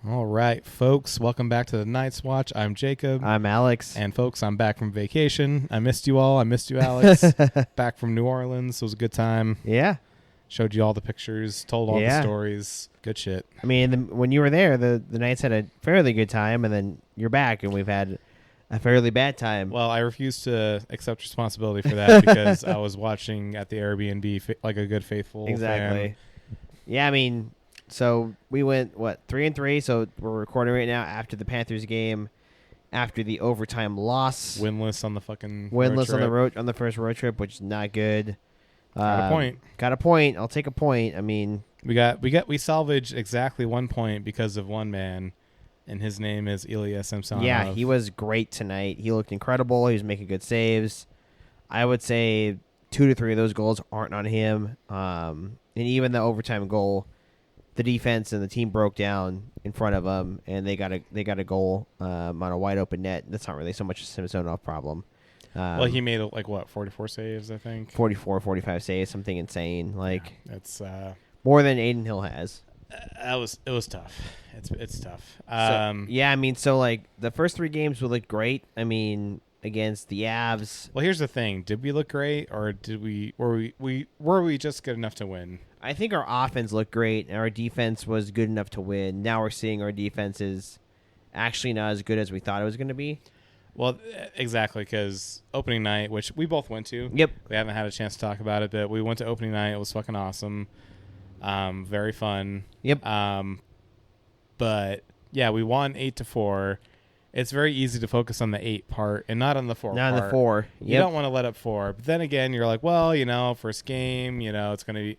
All right, folks, welcome back to the Night's Watch. I'm Jacob. I'm Alex. And, folks, I'm back from vacation. I missed you all. I missed you, Alex. Back from New Orleans. It was a good time. Yeah. Showed you all the pictures, told all the stories. Good shit. I mean, when you were there, the Knights had a fairly good time, and then you're back, and we've had a fairly bad time. Well, I refuse to accept responsibility for that because I was watching at the Airbnb like a good, faithful fan. Yeah, I mean, so we went, 3-3, so we're recording right now after the Panthers game, after the overtime loss. Winless on the fucking on the first road trip, which is not good. Got a point. Got a point. I'll take a point. I mean, we salvaged exactly 1 point because of one man, and his name is Ilya Samsonov. Yeah, he was great tonight. He looked incredible. He was making good saves. I would say 2 to 3 of those goals aren't on him. And even the overtime goal, the defense and the team broke down in front of them, and they got a goal on a wide open net. That's not really so much a Samsonov problem. Well, he made 44 saves, I think. 44, 45 saves, something insane. It's more than Aiden Hill has. It was tough. It's tough. So the first 3 games we looked great. I mean, against the Avs. Well, here's the thing: did we look great, or were we just good enough to win? I think our offense looked great, and our defense was good enough to win. Now we're seeing our defense is actually not as good as we thought it was going to be. Well, exactly, because opening night, which we both went to. Yep. We haven't had a chance to talk about it, but we went to opening night. It was fucking awesome. Very fun. Yep. But yeah, we won 8-4. It's very easy to focus on the 8 part and not on the 4 Not part. on the 4. Yep. You don't want to let up 4. But then again, you're like, well, first game, it's going to be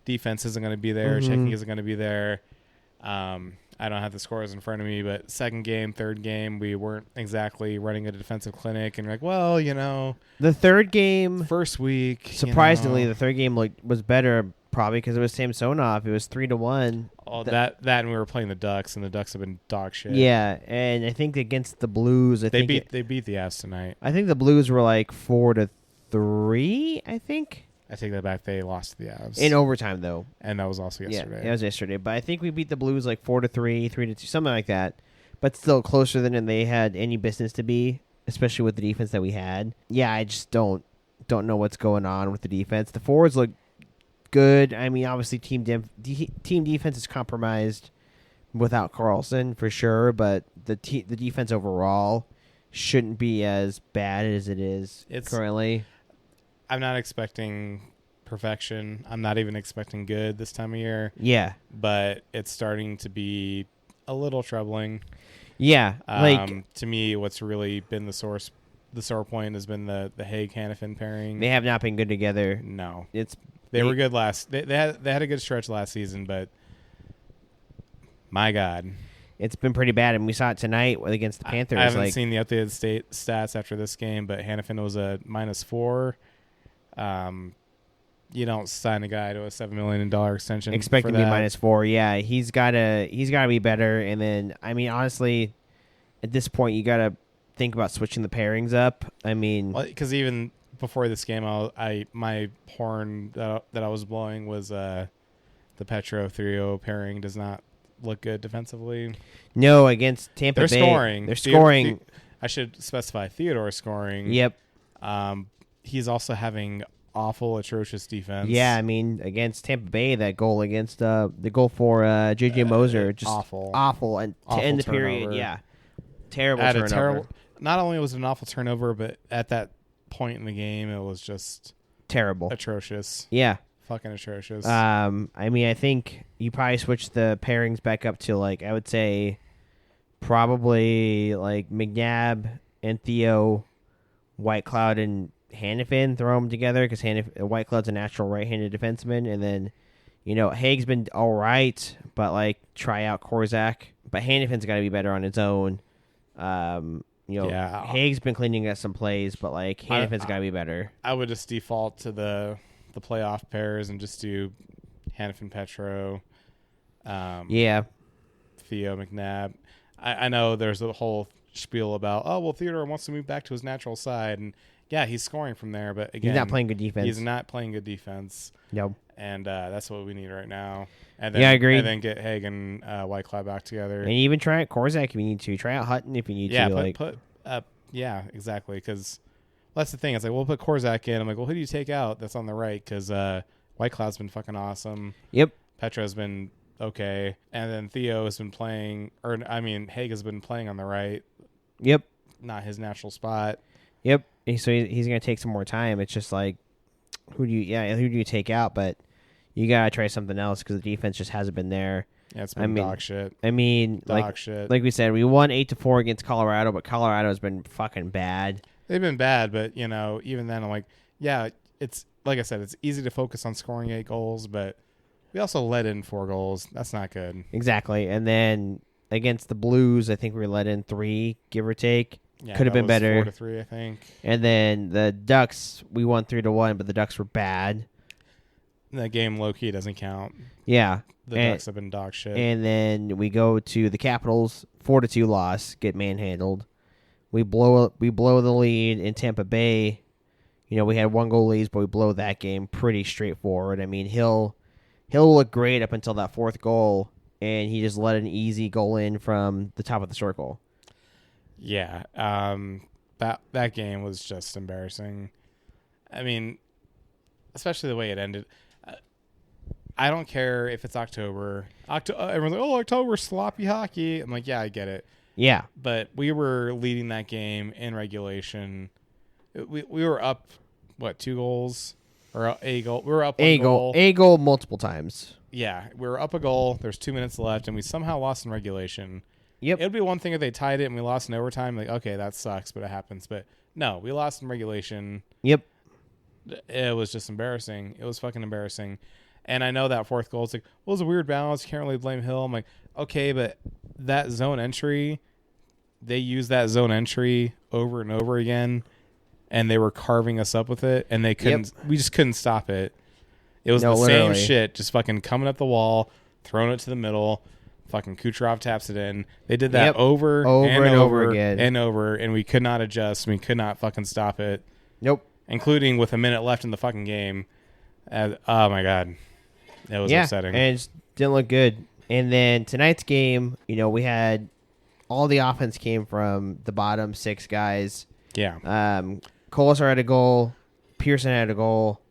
defense isn't going to be there. Mm-hmm. Checking isn't going to be there. I don't have the scores in front of me, but second game, third game, we weren't exactly running a defensive clinic. And you're like, well, the third game, first week, surprisingly, the third game was better. Probably because it was Samsonov. It was 3-1. Oh, that and we were playing the Ducks, and the Ducks have been dog shit. Yeah, and I think against the Blues, they beat the Avs tonight. I think the Blues were 4-3. I think. I take that back. They lost to the Avs in overtime, though, and that was also yesterday. Yeah, that was yesterday. But I think we beat the Blues 4-3, 3-2, something like that. But still closer than they had any business to be, especially with the defense that we had. Yeah, I just don't know what's going on with the defense. The forwards look good. I mean, obviously, team defense is compromised without Carlson for sure, but the defense overall shouldn't be as bad as it is currently. I'm not expecting perfection. I'm not even expecting good this time of year. Yeah, but it's starting to be a little troubling. Yeah, to me, what's really been the sore point has been the Haig-Hannafin pairing. They have not been good together. No, They were good they had a good stretch last season, but my God, it's been pretty bad, and we saw it tonight against the Panthers. I haven't seen the updated stats after this game, but Hannafin was a -4. You don't sign a guy to a $7 million extension expecting to be -4. Yeah, he's gotta be better. And then, I mean, honestly, at this point, you gotta think about switching the pairings up. I mean, because even before this game, my horn that I was blowing was the Petro 3-0 pairing does not look good defensively. No, against Tampa Bay. They're scoring. I should specify Theodore scoring. Yep. He's also having awful, atrocious defense. Yeah, I mean, against Tampa Bay, that goal against the goal for J.J. Moser, just awful, and to end the period, yeah, terrible turnover. Not only was it an awful turnover, but at that point in the game, it was just terrible, atrocious. Yeah, fucking atrocious. I mean, I think you probably switch the pairings back up to I would say probably McNabb and Theo, Whitecloud and Hannafin, throw them together because Whitecloud's a natural right-handed defenseman, and then Haig's been all right, but try out Korzak, but Hannafin's got to be better on his own. Haig's been cleaning up some plays, but Hannafin's got to be better. I would just default to the playoff pairs and just do Hannafin Petro. Theo McNabb. I know there's a whole spiel about Theodore wants to move back to his natural side, and yeah, he's scoring from there, but again, he's not playing good defense. He's not playing good defense. Nope. and that's what we need right now. And then, Yeah, I agree. And then get Haig and White Cloud back together. And even try out Korzak if you need to. Try out Hutton if you need to. Yeah, exactly. Because that's the thing. It's like we'll put Korzak in. I'm like, well, who do you take out? That's on the right because White Cloud's been fucking awesome. Yep. Petra's been okay, and then Theo has been playing, Haig has been playing on the right. Yep. Not his natural spot. Yep. So he's gonna take some more time. It's just like, who do you take out? But you gotta try something else because the defense just hasn't been there. Yeah, it's been dog shit. Shit. Like we said, we won 8-4 against Colorado, but Colorado's been fucking bad. They've been bad, but even then, I'm like, yeah, it's like I said, it's easy to focus on scoring 8 goals, but we also let in 4 goals. That's not good. Exactly. And then against the Blues, I think we let in 3, give or take. Yeah, could have been better. 4-3, I think. And then the Ducks, we won 3-1, but the Ducks were bad. That game low key doesn't count. Yeah. The Ducks have been dog shit. And then we go to the Capitals, 4-2 loss, get manhandled. We blow the lead in Tampa Bay. We had 1 goal leads, but we blow that game pretty straightforward. I mean, he'll look great up until that 4th goal, and he just let an easy goal in from the top of the circle. Yeah, that game was just embarrassing. I mean, especially the way it ended. I don't care if it's October. Everyone's like, "Oh, October sloppy hockey." I'm like, "Yeah, I get it." Yeah, but we were leading that game in regulation. We were up 2 goals or a goal. We were up a goal multiple times. Yeah, we were up a goal. There's 2 minutes left, and we somehow lost in regulation. Yep. It would be one thing if they tied it and we lost in overtime. Like, okay, that sucks, but it happens. But no, we lost in regulation. Yep. It was just embarrassing. It was fucking embarrassing. And I know that 4th goal, it's like, well, it was a weird balance. You can't really blame Hill. I'm like, okay, but that zone entry, they used that zone entry over and over again, and they were carving us up with it, and they couldn't. Yep. We just couldn't stop it. It was same shit, just fucking coming up the wall, throwing it to the middle. Fucking Kucherov taps it in. They did that over and over again. And we could not adjust. We could not fucking stop it. Nope. Including with a minute left in the fucking game. Oh, my God. It was upsetting. And it just didn't look good. And then tonight's game, we had all the offense came from the bottom 6 guys. Yeah. Colasar had a goal. Pearson had a goal.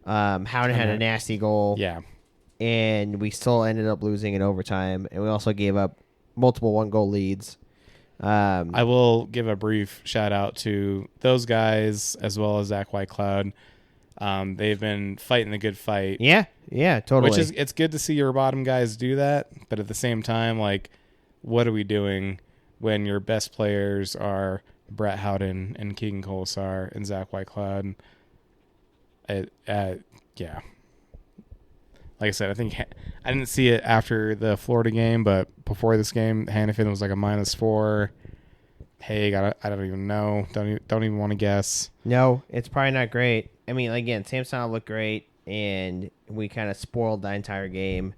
Howden had a nasty goal. Yeah. And we still ended up losing in overtime. And we also gave up multiple 1-goal leads. I will give a brief shout out to those guys as well as Zach Whitecloud. They've been fighting the good fight. Yeah, totally. Which is, it's good to see your bottom guys do that, but at the same time, like, what are we doing when your best players are Brett Howden and Keegan Colasar and Zach Whitecloud? Yeah. Like I said, I think I didn't see it after the Florida game, but before this game, Hannafin was like a -4. Haig, I don't even know. Don't even want to guess. No, it's probably not great. I mean, again, Samsonov looked great, and we kind of spoiled the entire game.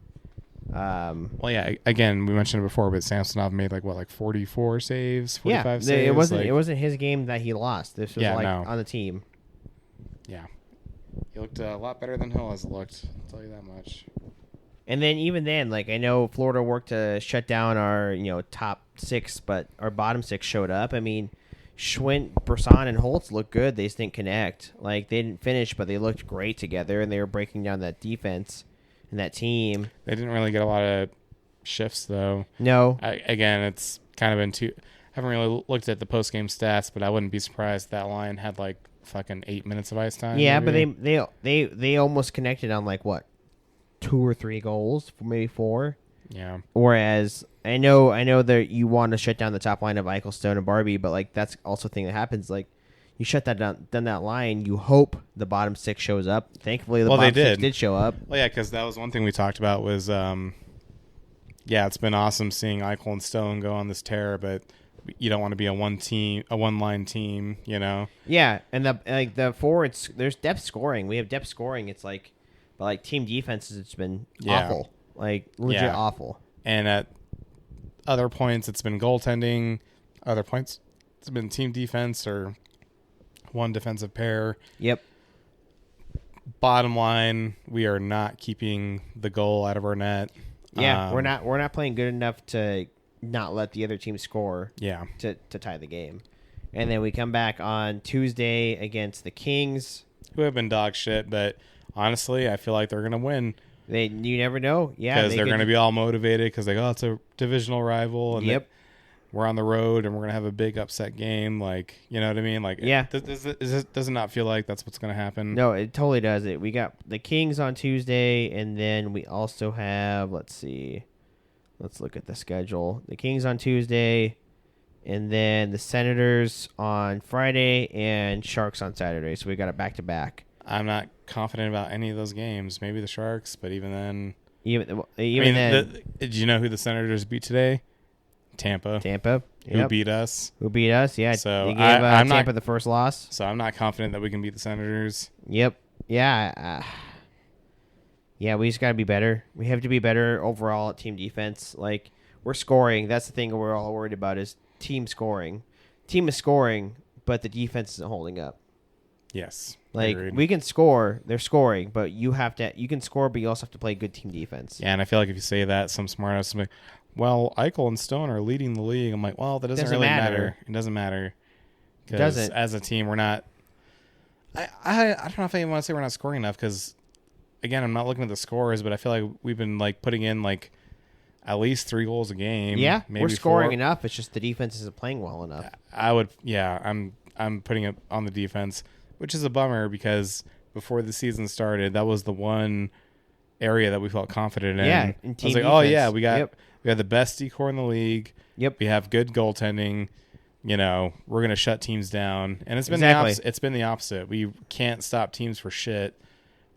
Well, yeah. Again, we mentioned it before, but Samsonov made like 44 saves, 45 saves. It wasn't his game that he lost. This was on the team. Yeah, he looked a lot better than Hill has looked. I'll tell you that much. And then even then, like, I know Florida worked to shut down our top 6, but our bottom 6 showed up. I mean, Schwint, Brisson, and Holtz looked good. They just didn't connect. Like, they didn't finish, but they looked great together, and they were breaking down that defense and that team. They didn't really get a lot of shifts, though. No. Again, it's kind of been too... I haven't really looked at the post-game stats, but I wouldn't be surprised if that line had, like, fucking 8 minutes of ice time. Yeah, maybe. but they almost connected on, like, what? 2 or 3 goals, maybe 4. Yeah. Whereas I know that you want to shut down the top line of Eichel, Stone, and Barbie, but like that's also a thing that happens. Like you shut that down that line, you hope the bottom 6 shows up. Thankfully, the bottom 6 did show up. Well, yeah, because that was one thing we talked about was, it's been awesome seeing Eichel and Stone go on this tear, but you don't want to be a one-line team, Yeah, and the forwards, there's depth scoring. We have depth scoring. It's like. But like team defenses, it's been awful, like legit awful. And at other points, it's been goaltending. Other points, it's been team defense or one defensive pair. Yep. bottom line, we are not keeping the goal out of our net. Yeah, we're not playing good enough to not let the other team score. Yeah. To tie the game, and then we come back on Tuesday against the Kings, who have been dog shit, but honestly, I feel like they're gonna win. You never know. Yeah, because they're gonna be all motivated because it's a divisional rival, and yep. We're on the road and we're gonna have a big upset game. Like, you know what I mean? Like, yeah, does it not feel like that's what's gonna happen? No, it totally does. We got the Kings on Tuesday, and then we also have. Let's see. Let's look at the schedule. The Kings on Tuesday, and then the Senators on Friday, and Sharks on Saturday. So we got it back to back. I'm not confident about any of those games. Maybe the Sharks, but even then, did you know who the Senators beat today? Tampa. Yep. Who beat us? Yeah. So they gave Tampa the first loss. So I'm not confident that we can beat the Senators. Yep. Yeah. Yeah, we just got to be better. We have to be better overall at team defense. Like, we're scoring. That's the thing we're all worried about is team scoring. Team is scoring, but the defense isn't holding up. Yes. Like, agreed. we can score. They're scoring, but you can score, but you also have to play good team defense. Yeah, and I feel like if you say that, some smart ass will be like, well, Eichel and Stone are leading the league. I'm like, well, that doesn't really matter. It doesn't matter. It doesn't. As a team, we're not. I don't know if I even want to say we're not scoring enough because, again, I'm not looking at the scores, but I feel like we've been like putting in like at least 3 goals a game. Yeah, maybe we're scoring 4. enough. It's just the defense isn't playing well enough. I'm putting it on the defense, which is a bummer because before the season started, that was the one area that we felt confident in. Yeah, I was like, oh yeah, we got the best decor in the league. Yep. We have good goaltending. You know, we're gonna shut teams down, and it's been it's been the opposite. We can't stop teams for shit.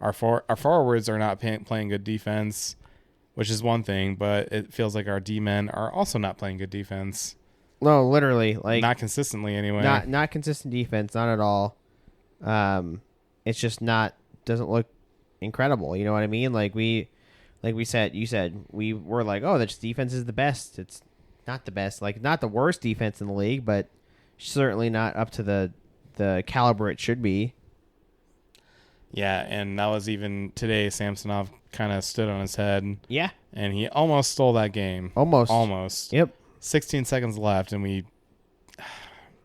Our forwards are not playing good defense, which is one thing, but it feels like our D-men are also not playing good defense. No, literally, like not consistently anyway. Not consistent defense, not at all. It's just doesn't look incredible. You know what I mean? You said we were like, oh, this defense is the best. It's not the best, like not the worst defense in the league, but certainly not up to the caliber it should be. Yeah, and that was even today. Samsonov kind of stood on his head. Yeah, and he almost stole that game. Almost. Yep. 16 seconds left, and we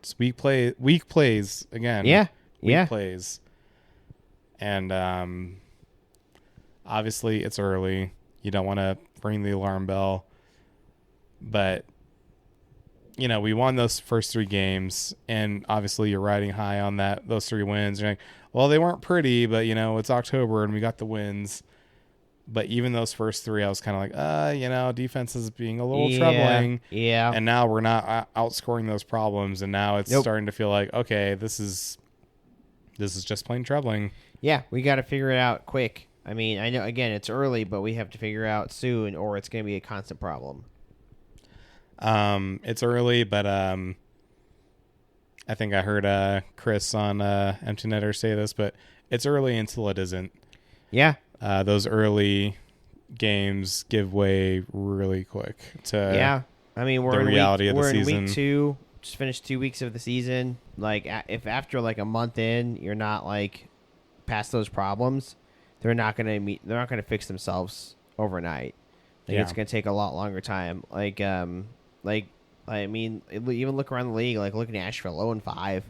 just weak plays again. Yeah. Weak plays, and obviously it's early. You don't want to ring the alarm bell, but you know we won those first 3 games, and obviously you're riding high on those 3 wins. You're like, well, they weren't pretty, but you know it's October and we got the wins. But even those first 3, I was kind of like, defense is being a little troubling. Yeah. And now we're not outscoring those problems, and now it's starting to feel like, okay, this is just plain troubling. Yeah, we got to figure it out quick. I mean, I know, again, it's early, but we have to figure it out soon, or it's going to be a constant problem. It's early, but I think I heard Chris on Empty Netter say this, but it's early until it isn't. Yeah. Those early games give way really quick to I mean, the reality of the season. We're in week 2, just finished 2 weeks of the season. Like, if after like a month in, you're not like past those problems, they're not gonna fix themselves overnight. It's gonna take a lot longer time. I mean, even look around the league. Like, look at Nashville, 0-5.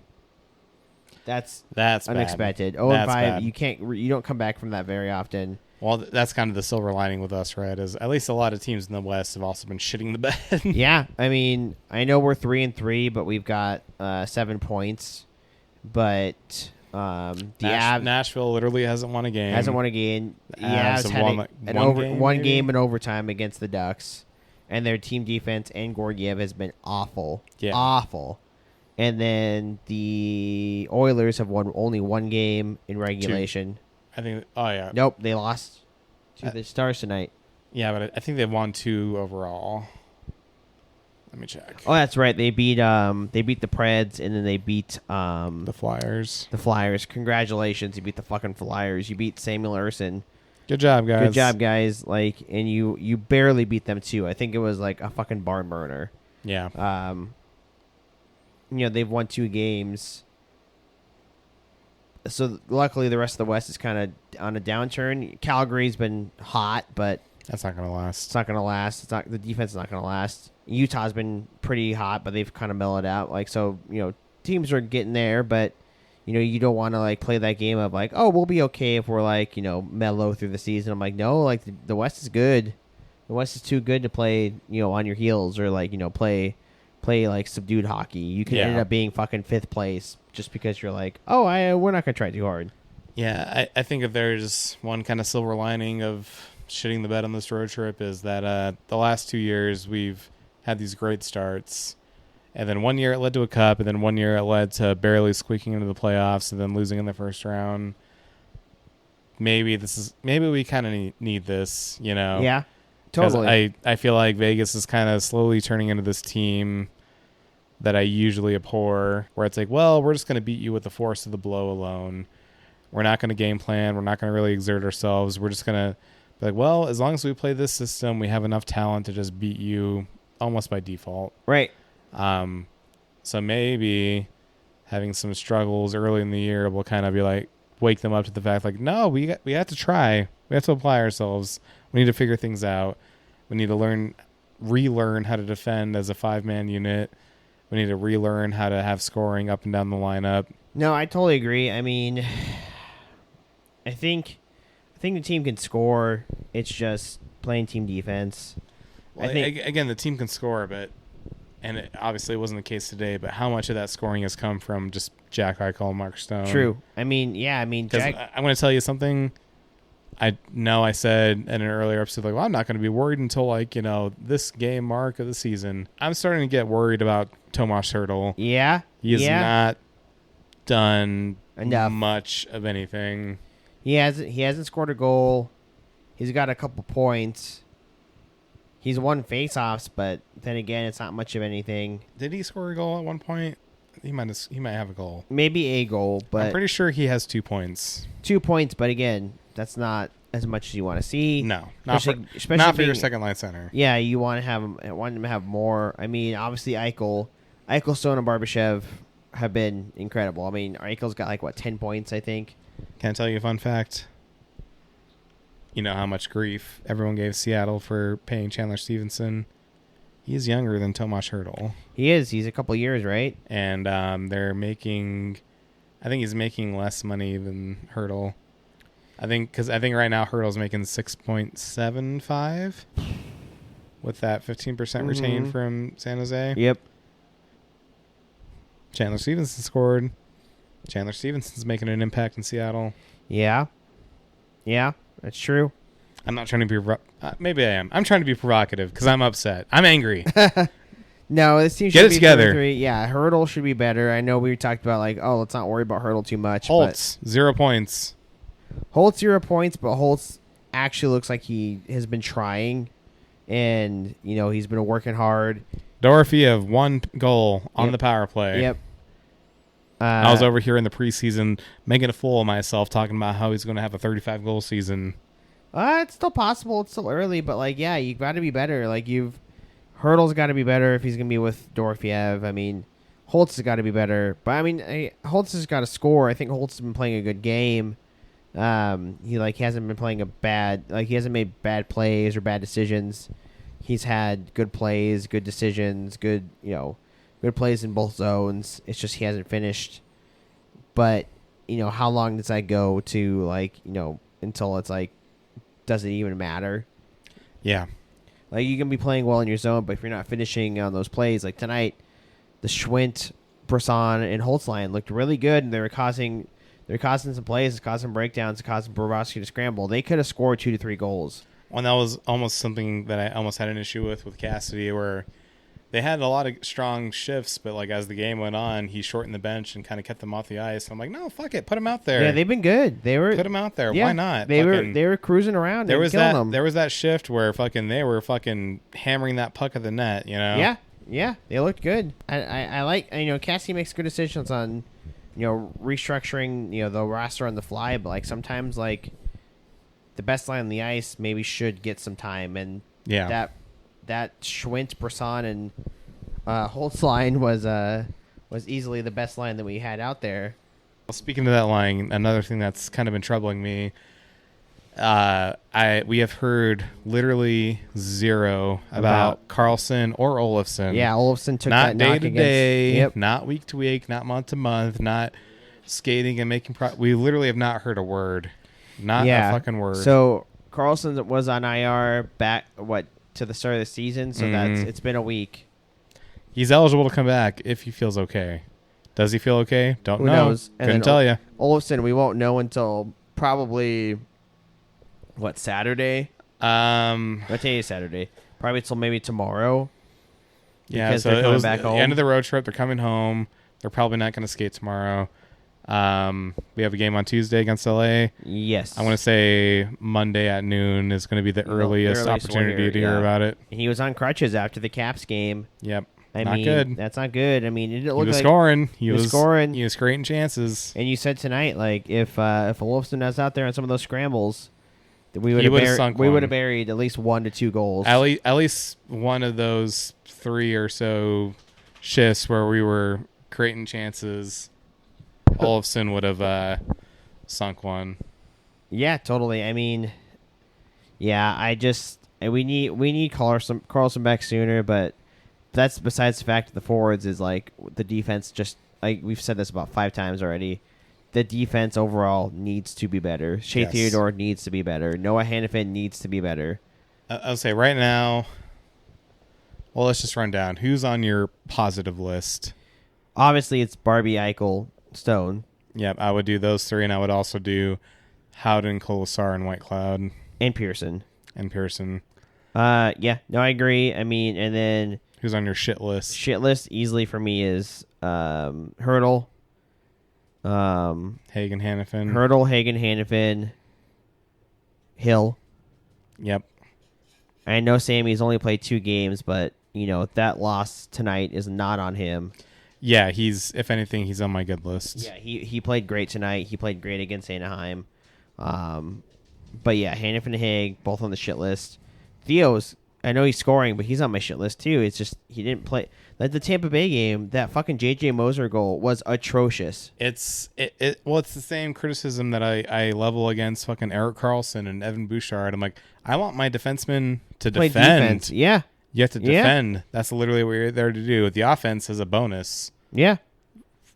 That's unexpected. 0-5. You don't come back from that very often. Well, that's kind of the silver lining with us, right? Is at least a lot of teams in the West have also been shitting the bed. Yeah, I mean, I know we're 3-3, but we've got 7 points. But Nashville literally hasn't won a game. The Avs had one game in overtime against the Ducks, and their team defense and Gordiev has been awful. Yeah. Awful. And then the Oilers have won only 1 game in regulation. 2. I think. Oh yeah. Nope, they lost to the Stars tonight. Yeah, but I think they've won 2 overall. Let me check. Oh, that's right. They beat the Preds, and then they beat the Flyers. The Flyers. Congratulations, you beat the fucking Flyers. You beat Samuel Ersson. Good job, guys. Good job, guys. Like, and you barely beat them too. I think it was like a fucking barn burner. Yeah. They've won 2 games. So luckily, the rest of the West is kind of on a downturn. Calgary's been hot, but That's not gonna last. it's not going to last. It's not the defense is not going to last. Utah's been pretty hot, but they've kind of mellowed out. Like so, teams are getting there, but you don't want to like play that game of like, oh, we'll be okay if we're like mellow through the season. I'm like, no, like the West is good. The West is too good to play on your heels or like play like subdued hockey. You can end up being fucking 5th place just because you're like, oh, we're not gonna try too hard. Yeah, I think if there's one kind of silver lining of shitting the bed on this road trip is that the last 2 years we've had these great starts, and then 1 year it led to a cup, and then 1 year it led to barely squeaking into the playoffs, and then losing in the first round. Maybe we kind of need this, Yeah, totally. I feel like Vegas is kind of slowly turning into this team that I usually abhor, where it's like, well, we're just going to beat you with the force of the blow alone. We're not going to game plan. We're not going to really exert ourselves. We're just going to be like, well, as long as we play this system, we have enough talent to just beat you almost by default. Right. So maybe having some struggles early in the year will kind of be like, wake them up to the fact like, no, we have to try. We have to apply ourselves. We need to figure things out. We need to relearn how to defend as a 5-man unit. We need to relearn how to have scoring up and down the lineup. No, I totally agree. I mean, I think the team can score. It's just playing team defense. Well, again, the team can score, and it obviously wasn't the case today, but how much of that scoring has come from just Jack Eichel and Mark Stone? True. I mean, Jack, I'm going to tell you something. I know I said in an earlier episode, like, well, I'm not going to be worried until, like, this game mark of the season. I'm starting to get worried about Tomas Hertl. Yeah. He has not done enough much of anything. He hasn't scored a goal. He's got a couple points. He's won faceoffs, but then again, it's not much of anything. Did he score a goal at one point? He might have a goal. Maybe a goal, but I'm pretty sure he has 2 points. 2 points, but again, that's not as much as you want to see. No, not for your second line center. Yeah, you want him to have more. I mean, obviously Eichel, Stone, and Barbashev have been incredible. I mean, Eichel's got like 10 points, I think. Can I tell you a fun fact? You know how much grief everyone gave Seattle for paying Chandler Stevenson. He's younger than Tomas Hertl. He is. He's a couple years, right? And they're making, I think he's making less money than Hertl. I think right now Hertl's making 6.75 with that 15% retained from San Jose. Yep. Chandler Stevenson scored. Chandler Stevenson's making an impact in Seattle. Yeah, that's true. I'm not trying to be... maybe I am. I'm trying to be provocative because I'm upset. I'm angry. No, this team should Get it be together. 3-3. Yeah, Hertl should be better. I know we talked about let's not worry about Hertl too much. Holtz, 0 points. Holtz 0 points, but Holtz actually looks like he has been trying, and he's been working hard. Dorofiev, 1 goal on the power play. Yep. I was over here in the preseason making a fool of myself talking about how he's going to have a 35-goal season. It's still possible. It's still early, but you've got to be better. Hertl's got to be better if he's going to be with Dorofiev. I mean, Holtz has got to be better. But I mean, Holtz has got to score. I think Holtz has been playing a good game. He hasn't been playing he hasn't made bad plays or bad decisions. He's had good plays, good decisions, good plays in both zones. It's just he hasn't finished. But, how long does that go to until it's does it even matter? Yeah. You can be playing well in your zone, but if you're not finishing on those plays, like tonight, the Schwint, Brisson, and Holtz line looked really good, and they were causing some plays, causing breakdowns, causing Bobrovsky to scramble. They could have scored 2 to 3 goals. Well, that was almost something that I almost had an issue with Cassidy, where they had a lot of strong shifts, but as the game went on, he shortened the bench and kind of kept them off the ice. I'm like, no, fuck it, put them out there. Yeah, they've been good. Put them out there. Yeah, why not? They were cruising around. There was that shift where they were hammering that puck at the net. Yeah, they looked good. I like Cassidy makes good decisions on restructuring the roster on the fly, but sometimes the best line on the ice maybe should get some time, and that Schwint, Brisson, and Holtz line was easily the best line that we had out there. Speaking of that line, another thing that's kind of been troubling me, we have heard literally zero about Carlson or Olofsson. Yeah, Olofsson took not that day knock to against, day, yep. not week to week, not month to month, not skating and making. We literally have not heard a word, not a fucking word. So Carlson was on IR back to the start of the season, so it's been a week. He's eligible to come back if he feels okay. Does he feel okay? Don't Who know. knows? And couldn't tell you. Olofsson, we won't know until probably Saturday. What day is Saturday? Probably till maybe tomorrow. Yeah, because so they're it coming was back home. the end of the road trip. They're coming home. They're probably not going to skate tomorrow. We have a game on Tuesday against LA. Yes. I want to say Monday at noon is going to be the earliest opportunity to hear about it. And he was on crutches after the Caps game. Yep. I not mean, good. That's not good. I mean, it didn't look was like scoring. He was scoring. He was creating chances. And you said tonight, like if Wolfson was out there on some of those scrambles, that we would have buried at least 1 to 2 goals. At least one of those 3 or so shifts where we were creating chances, Olofsson would have sunk one. Yeah, totally. I mean, yeah, we need Carlson back sooner, but that's besides the fact that the forwards is like the defense just like we've said this about 5 times already. The defense overall needs to be better. Shea Theodore needs to be better. Noah Hannafin needs to be better. I'll say right now, well, let's just run down. Who's on your positive list? Obviously, it's Barbie, Eichel, Stone. Yep, I would do those 3, and I would also do Howden, Colasar, and White Cloud. And Pearson. Yeah, no, I agree. I mean, and then... Who's on your shit list? Shit list easily for me is Hurdle. Hagen, Hannafin. Hurdle, Hagen, Hannafin. Hill. Yep. I know Sammy's only played 2 games, but, that loss tonight is not on him. Yeah, if anything, he's on my good list. Yeah, he played great tonight. He played great against Anaheim. But yeah, Hannafin and Haig, both on the shit list. Theo's, I know he's scoring, but he's on my shit list too. It's just he didn't play. Like the Tampa Bay game, that fucking J.J. Moser goal was atrocious. It's the same criticism that I level against fucking Eric Carlson and Evan Bouchard. I'm like, I want my defensemen to Play defend. Defense. Yeah. You have to defend. Yeah. That's literally what you're there to do. The offense is a bonus. Yeah.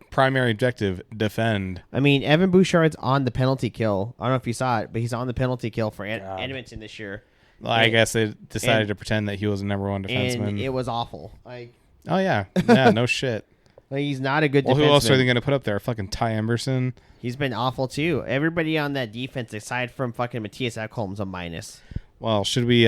Primary objective, defend. I mean, Evan Bouchard's on the penalty kill. I don't know if you saw it, but he's on the penalty kill for Edmonton this year. Well, I guess they decided to pretend that he was a number 1 defenseman. And it was awful. Oh, yeah. Yeah, no shit. He's not a good defenseman. Well, who else are they going to put up there? Fucking Ty Emberson? He's been awful, too. Everybody on that defense, aside from fucking Matthias Ekholm's a minus. Well, should we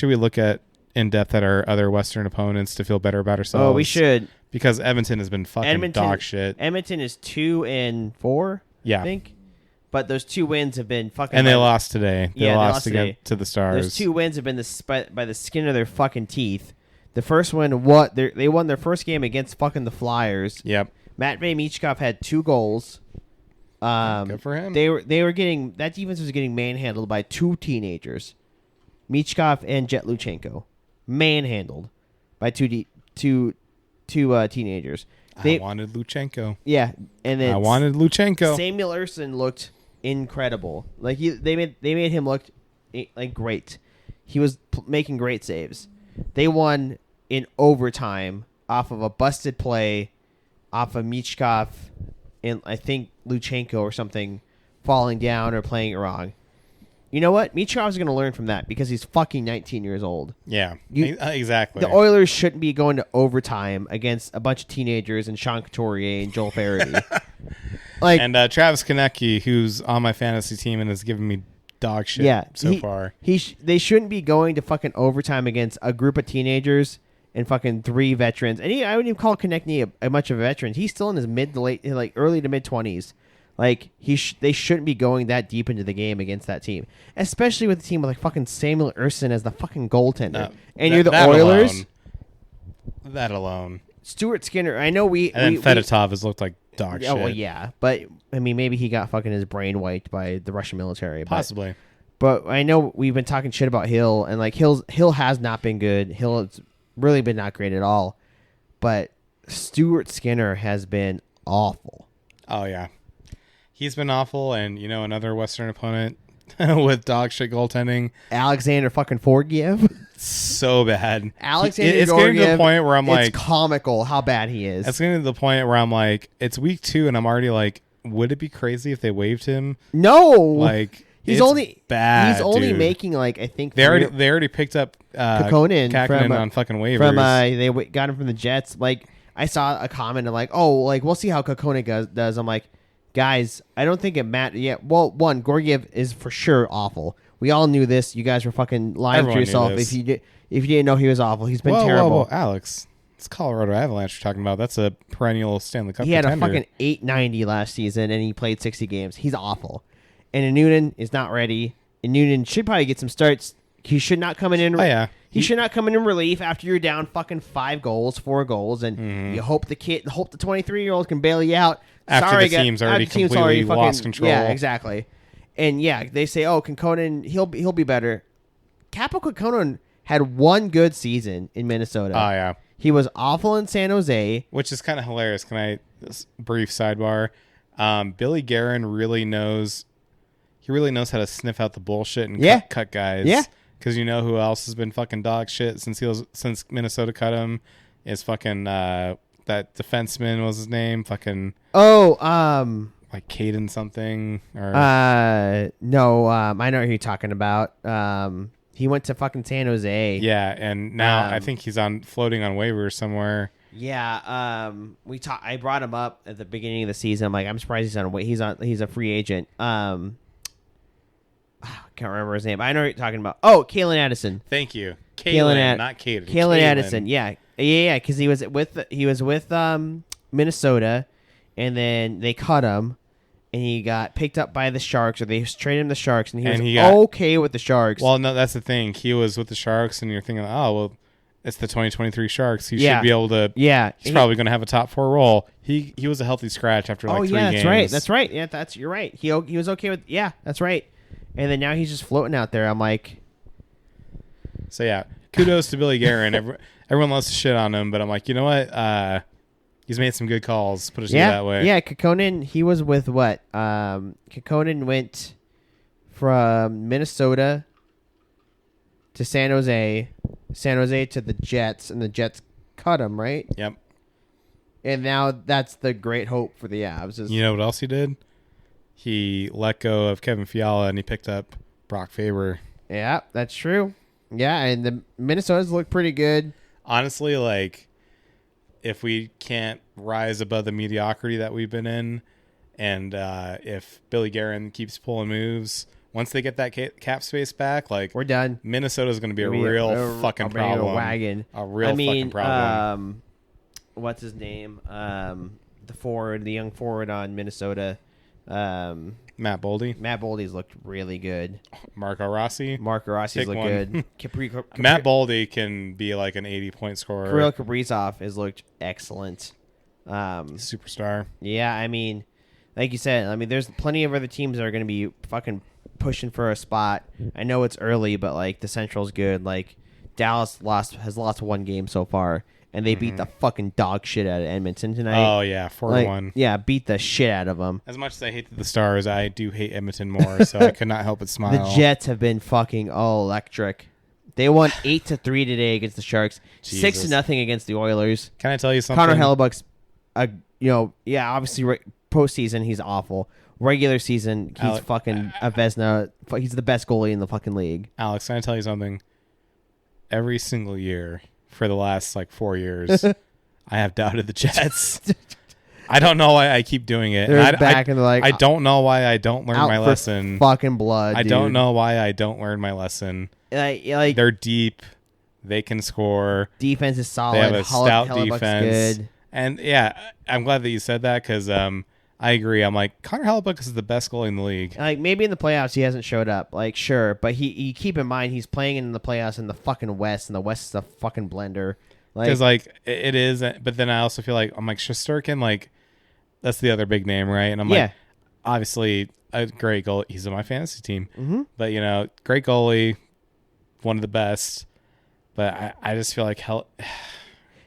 look at in depth at our other Western opponents to feel better about ourselves? Oh, we should. Because Edmonton has been fucking dog shit. Edmonton is 2-4, yeah. I think. But those 2 wins have been fucking... And they lost today. They lost today to the Stars. Those 2 wins have been by the skin of their fucking teeth. The first one, they won their first game against fucking the Flyers. Yep. Matvei Michkov had 2 goals. Good for him. They were getting... That defense was getting manhandled by 2 teenagers. Michkov and Jet Luchenko. Manhandled by 2 teenagers. I wanted Luchenko. Yeah, and then I wanted Luchenko. Samuel Ersson looked incredible. Like they made him look like great. He was making great saves. They won in overtime off of a busted play, off of Michkov and I think Luchenko or something falling down or playing it wrong. You know what? Michov's going to learn from that because he's fucking 19 years old. Yeah, exactly. The Oilers shouldn't be going to overtime against a bunch of teenagers and Sean Couturier and Joel Faraday. And Travis Konecki, who's on my fantasy team and has given me dog shit so far. They shouldn't be going to fucking overtime against a group of teenagers and fucking 3 veterans. And I wouldn't even call Konecki a much of a veteran. He's still in his early to mid 20s. Like they shouldn't be going that deep into the game against that team, especially with a team with like fucking Samuel Ersson as the fucking goaltender, you're the Oilers. That alone, Stuart Skinner. I know Fedotov has looked like dog shit. Oh well, yeah, but I mean maybe he got fucking his brain wiped by the Russian military. Possibly. But I know we've been talking shit about Hill, and like Hill has not been good. Hill has really been not great at all. But Stuart Skinner has been awful. Oh yeah. He's been awful, and another Western opponent with dog shit goaltending. Alexander fucking Forgiev. So bad. Alexander It's getting to the Georgiev, point where I'm like, it's comical how bad he is. it's getting to the point where I'm like, it's week 2, and I'm already like, would it be crazy if they waived him? No, Like, he's it's only bad. He's only dude. making like I think They already picked up Kakkonen on fucking waivers. from got him from the Jets. Like I saw a comment and like, oh, like we'll see how Kakkonen does. I'm like, guys, I don't think it matters. Yeah, well, one, Georgiev is for sure awful. We all knew this. You guys were fucking lying Everyone to yourself knew this. if you didn't know he was awful. He's been Whoa, terrible. whoa, Alex. It's Colorado Avalanche you're talking about. That's a perennial Stanley Cup He had a contender. fucking 890 last season, and he played 60 games. He's awful. And Noonan is not ready. And Noonan should probably get some starts. He should not come in. Oh, yeah. He should not come in relief after you're down fucking 4 goals, and you hope the 23-year-old can bail you out. After the team's already completely lost control. Yeah, exactly. And yeah, they say, oh, Kakkonen, he'll be better. Capo Kakkonen had one good season in Minnesota. Oh, yeah. He was awful in San Jose. Which is kind of hilarious. Can I brief sidebar? Billy Guerin really knows. He really knows how to sniff out the bullshit and cut guys. Yeah. Because you know who else has been fucking dog shit since Minnesota cut him is fucking that defenseman. Was his name fucking? Oh, like Caden something or no, I know who you're talking about. He went to fucking San Jose. yeah, and now I think he's floating on waivers somewhere. Yeah, I brought him up at the beginning of the season. I'm like, I'm surprised he's a free agent. I can't remember his name. I know what you're talking about. Oh, Kalen Addison. Thank you, Kalen, not Caden. Kalen Addison. Yeah, because he was with Minnesota, and then they cut him, and he got picked up by the Sharks, or they traded him to the Sharks, and he was okay with the Sharks. Well, no, that's the thing. He was with the Sharks, and you're thinking, oh, well, it's the 2023 Sharks. He should be able to. Yeah, he's probably going to have a top 4 role. He was a healthy scratch after like 3 games. That's right. That's right. Yeah, you're right. He was okay with. Yeah, that's right. And then now he's just floating out there. I'm like, so yeah, kudos to Billy Guerin. Everyone loves to shit on him, but I'm like, you know what? He's made some good calls. Put it that way. Yeah, Kakkonen, he was with what? Kakkonen went from Minnesota to San Jose to the Jets, and the Jets cut him, right? Yep. And now that's the great hope for the Avs. You know what else he did? He let go of Kevin Fiala, and he picked up Brock Faber. Yeah, that's true. Yeah, and the Minnesota's look pretty good. Honestly, like, if we can't rise above the mediocrity that we've been in, and if Billy Guerin keeps pulling moves, once they get that cap space back, like, we're done. Minnesota's going to be a real fucking problem. A wagon. A real fucking problem. What's his name? The young forward on Minnesota. Matt Boldy. Matt Boldy's looked really good. Marco Rossi's looked good. Matt Boldy can be like an 80-point scorer. Kirill Kaprizov has looked excellent. Superstar. Yeah, I mean, like you said, I mean, there's plenty of other teams that are going to be fucking pushing for a spot. I know it's early, but like the Central's good. Like Dallas has lost 1 game so far, and they beat the fucking dog shit out of Edmonton tonight. Oh yeah, 4-1. Yeah, beat the shit out of them. As much as I hate the Stars, I do hate Edmonton more, so I could not help but smile. The Jets have been fucking electric. They won 8-3 today against the Sharks, 6-0 against the Oilers. Can I tell you something? Connor Hellebuck's, obviously postseason he's awful. Regular season he's fucking a Vezina. He's the best goalie in the fucking league. Alex, can I tell you something? Every single year for the last 4 years, I have doubted the Jets. I don't know why I keep doing it. I don't know why I don't learn my lesson. Fucking blood. I don't know why I don't learn my lesson. They're deep. They can score. Defense is solid. They have a stout Hellebuck's defense. good. And yeah, I'm glad that you said that because I agree. I'm like, Connor Hellebuck is the best goalie in the league. Maybe in the playoffs he hasn't showed up. Sure, but he keep in mind he's playing in the playoffs in the fucking West, and the West is a fucking blender. Because it is, but then I also feel like I'm like Shesterkin, that's the other big name, right? And I'm like, obviously a great goalie. He's on my fantasy team, but great goalie, one of the best. But I just feel like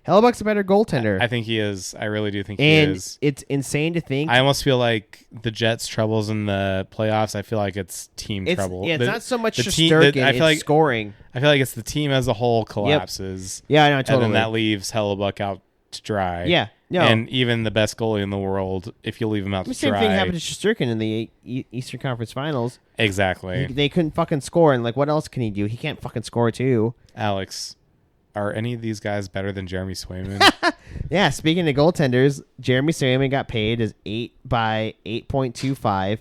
Hellebuck's a better goaltender. I think he is. I really do think and he is. It's insane to think. I almost feel like the Jets' troubles in the playoffs. I feel like it's team trouble. Yeah, it's not so much Shesterkin. I feel like scoring. I feel like it's the team as a whole collapses. Yep. Yeah, I know, totally. And then that leaves Hellebuck out to dry. Yeah, no. And even the best goalie in the world, if you leave him out to same dry. Same thing happened to Shesterkin in the Eastern Conference Finals. Exactly. They couldn't fucking score, and like, what else can he do? He can't fucking score too. Alex, are any of these guys better than Jeremy Swayman? Yeah, speaking of goaltenders, Jeremy Swayman got paid as 8.25.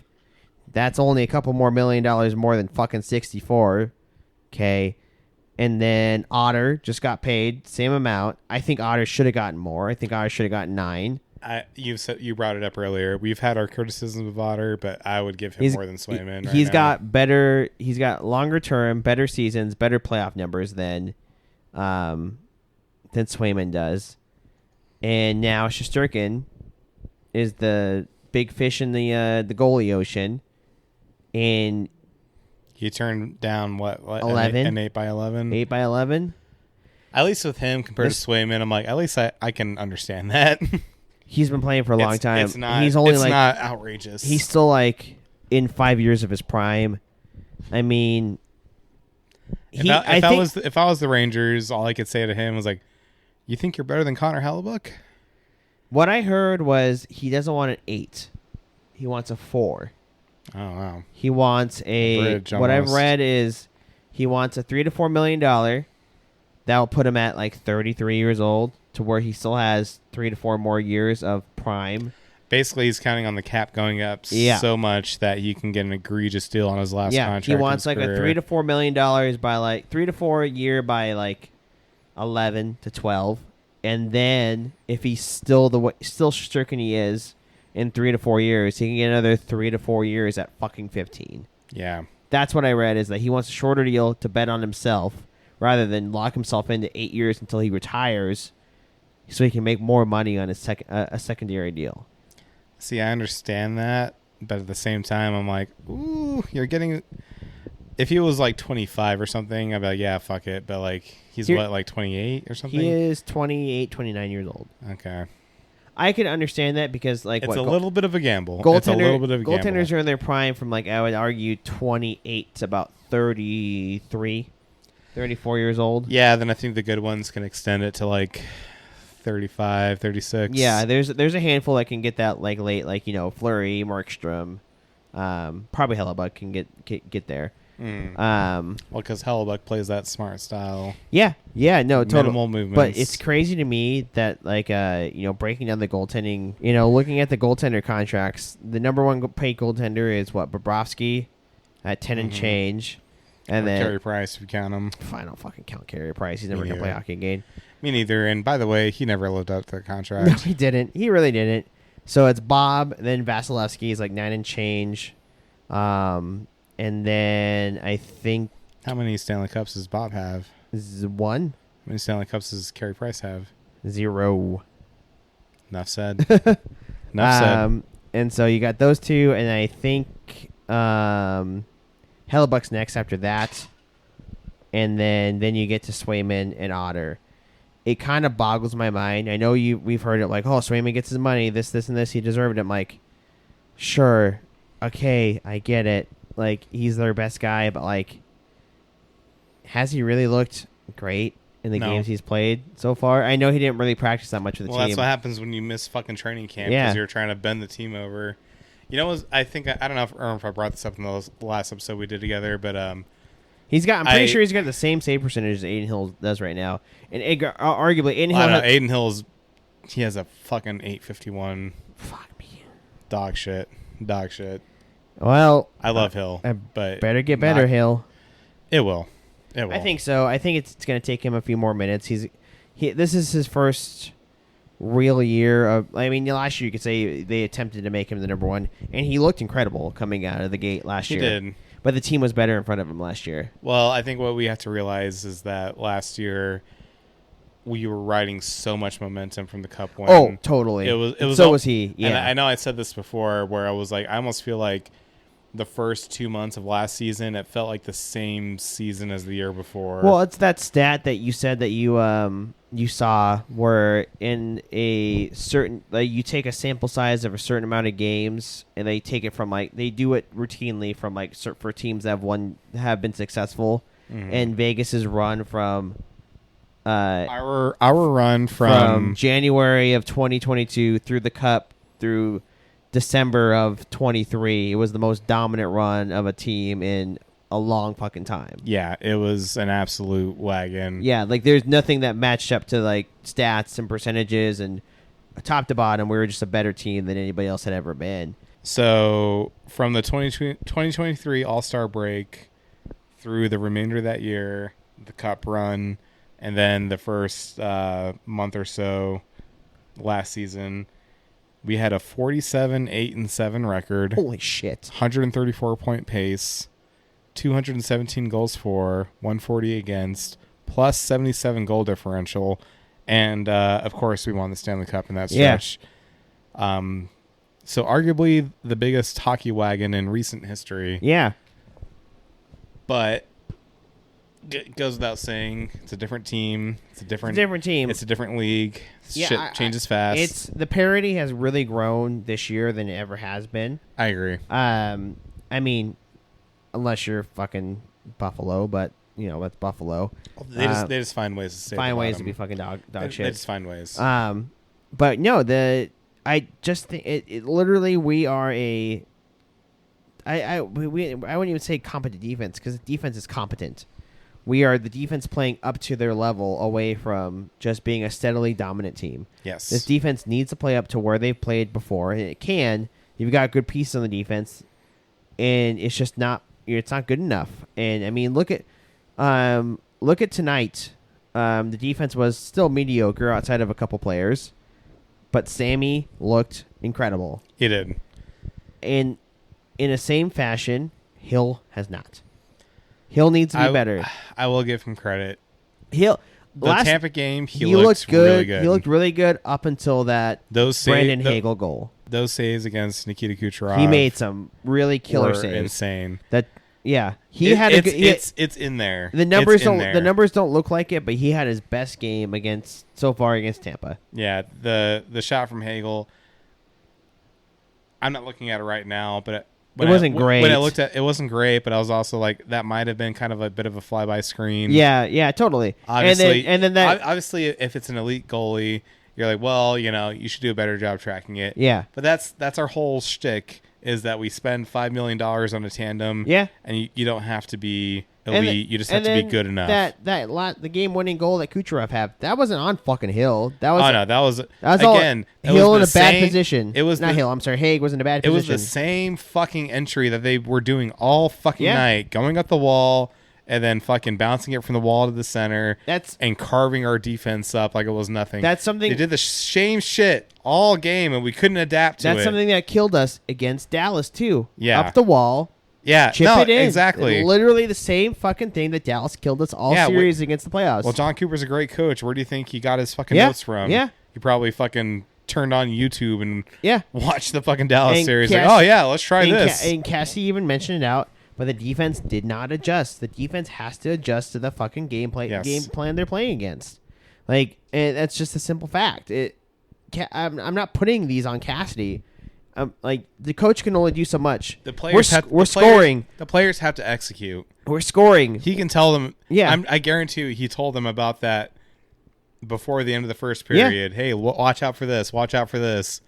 That's only a couple more $1 million more than fucking 64. Okay. And then Otter just got paid same amount. I think Otter should have gotten more. I think Otter should have gotten 9. You brought it up earlier. We've had our criticisms of Otter, but I would give him more than Swayman. He's got better. He's got longer term, better seasons, better playoff numbers than Swayman does. And now Shesterkin is the big fish in the goalie ocean, and he turned down what 11, an 8x11, 8x11. At least with him compared to Swayman, I'm like, at least I can understand that. He's been playing for a long time. It's not. He's only it's not outrageous. He's still like in 5 years of his prime. I mean, if I was the Rangers, all I could say to him was like, "You think you're better than Connor Hellebuck?" What I heard was he doesn't want an 8. He wants a 4. Oh wow. He wants what I've read is he wants a $3 to $4 million. That will put him at like 33 years old, to where he still has 3 to 4 more years of prime. Basically, he's counting on the cap going up so much that he can get an egregious deal on his last contract. He wants like a $3 to $4 million by like 3 to 4 a year by like 11 to 12, and then if he's still Shesterkin he is in 3 to 4 years, he can get another 3 to 4 years at fucking 15. Yeah, that's what I read, is that he wants a shorter deal to bet on himself rather than lock himself into 8 years until he retires, so he can make more money on his a secondary deal. See, I understand that, but at the same time, I'm like, ooh, you're getting. If he was like 25 or something, I'd be like, yeah, fuck it. But like, he's like 28 or something? He is 28, 29 years old. Okay. I can understand that because like it's a little bit of a gamble. Goaltenders are in their prime from like, I would argue 28 to about 33, 34 years old. Yeah, then I think the good ones can extend it to like 35, 36. Yeah, there's a handful that can get that like late, like, you know, Fleury, Markstrom, probably Hellebuck can get there. Well, because Hellebuck plays that smart style. Yeah, no, total minimal movements. But it's crazy to me that like you know, breaking down the goaltending, you know, looking at the goaltender contracts, the number one paid goaltender is what, Bobrovsky at 10 and change, and then Carey Price if you count him. I don't fucking count Carey Price. He's never gonna play hockey again. Me neither. And by the way, he never lived up to the contract. No, he didn't. He really didn't. So it's Bob, then Vasilevsky is like 9 and change. And then I think... How many Stanley Cups does Bob have? 1. How many Stanley Cups does Carey Price have? 0. Enough said. Enough said. And so you got those two, and I think Hellebuck's next after that. And then you get to Swayman and Otter. It kind of boggles my mind. I know we've heard it like, oh, Swayman gets his money, this, and this. He deserved it. I'm like, sure. Okay, I get it. Like, he's their best guy, but like, has he really looked great in the games he's played so far? I know he didn't really practice that much with the team. Well, that's what happens when you miss fucking training camp because you're trying to bend the team over. You know, I think I don't know if I brought this up in the last episode we did together, but I'm pretty sure he's got the same save percentage as Aiden Hill does right now, and arguably Aiden Hill. Aiden Hill's he has a fucking 851. Fuck me. Dog shit. Well, I love Hill, but better get better, Hill. It will. I think so. I think it's going to take him a few more minutes. This is his first real year of. I mean, last year you could say they attempted to make him the number one, and he looked incredible coming out of the gate last year. He did, but the team was better in front of him last year. Well, I think what we have to realize is that last year we were riding so much momentum from the Cup win. Oh, totally. It was. So was he. Yeah, and I know I said this before, where I was like, I almost feel like the first 2 months of last season, it felt like the same season as the year before. Well, it's that stat that you said that you saw where in a certain, like, you take a sample size of a certain amount of games and they take it from, like, they do it routinely from, like, for teams that have been successful, and Vegas's run from our run from January of 2022 through the Cup through December of 23, it was the most dominant run of a team in a long fucking time. Yeah, it was an absolute wagon. Yeah, like there's nothing that matched up to like stats and percentages, and top to bottom, we were just a better team than anybody else had ever been. So from the 2023 All-Star break through the remainder of that year, the Cup run, and then the first month or so last season, we had a 47-8-7 record. Holy shit. 134-point pace, 217 goals for, 140 against, plus 77 goal differential. And, of course, we won the Stanley Cup in that stretch. Yeah. So arguably the biggest hockey wagon in recent history. Yeah. But it goes without saying, it's a different team. It's a different team. It's a different league. Yeah, shit changes fast. The parity has really grown this year than it ever has been. I agree. I mean, unless you're fucking Buffalo, but you know that's Buffalo. They just find ways to stay. Find ways to be fucking dog shit. They just find ways. But no, I just think it literally we are a. I wouldn't even say competent defense because the defense is competent. We are the defense playing up to their level away from just being a steadily dominant team. Yes. This defense needs to play up to where they've played before, and it can. You've got good pieces on the defense, and it's just not. It's not good enough. And I mean, look at tonight. The defense was still mediocre outside of a couple players, but Sammy looked incredible. He did. And in the same fashion, Hill has not. Hill needs to be better. I will give him credit. The Tampa game, he looked good. Really good. He looked really good up until that Brandon Hagel goal. Those saves against Nikita Kucherov. He made some really killer saves. Insane. It's in there. The numbers don't look like it, but he had his best game so far against Tampa. Yeah, the shot from Hagel. I'm not looking at it right now, but it wasn't great. When I looked at it, wasn't great, but I was also like, that might have been kind of a bit of a fly-by screen. Yeah, totally. Obviously, obviously, if it's an elite goalie, you're like, well, you should do a better job tracking it. Yeah. But that's our whole shtick, is that we spend $5 million on a tandem. Yeah. And you don't have to be elite. You just have to be good enough. The game-winning goal that Kucherov had, that wasn't on fucking Hill. That was again Hill in a bad position. It was not Hill. I'm sorry, Haig was in a bad position. It was the same fucking entry that they were doing all fucking night, going up the wall and then fucking bouncing it from the wall to the center. And carving our defense up like it was nothing. That's something they did the same shit all game, and we couldn't adapt to it. That's something that killed us against Dallas too. Yeah, up the wall. Yeah, chip it in. Exactly. Literally the same fucking thing that Dallas killed us all series against the playoffs. Well, John Cooper's a great coach. Where do you think he got his fucking notes from? Yeah. He probably fucking turned on YouTube and watched the fucking Dallas series. Let's try this. And Cassie even mentioned it out, but the defense did not adjust. The defense has to adjust to the fucking game plan they're playing against. Like, and that's just a simple fact. I'm not putting these on Cassidy. Like, the coach can only do so much. We're scoring. The players have to execute. We're scoring. He can tell them. Yeah. I guarantee you he told them about that before the end of the first period. Yeah. Hey, watch out for this. Watch out for this.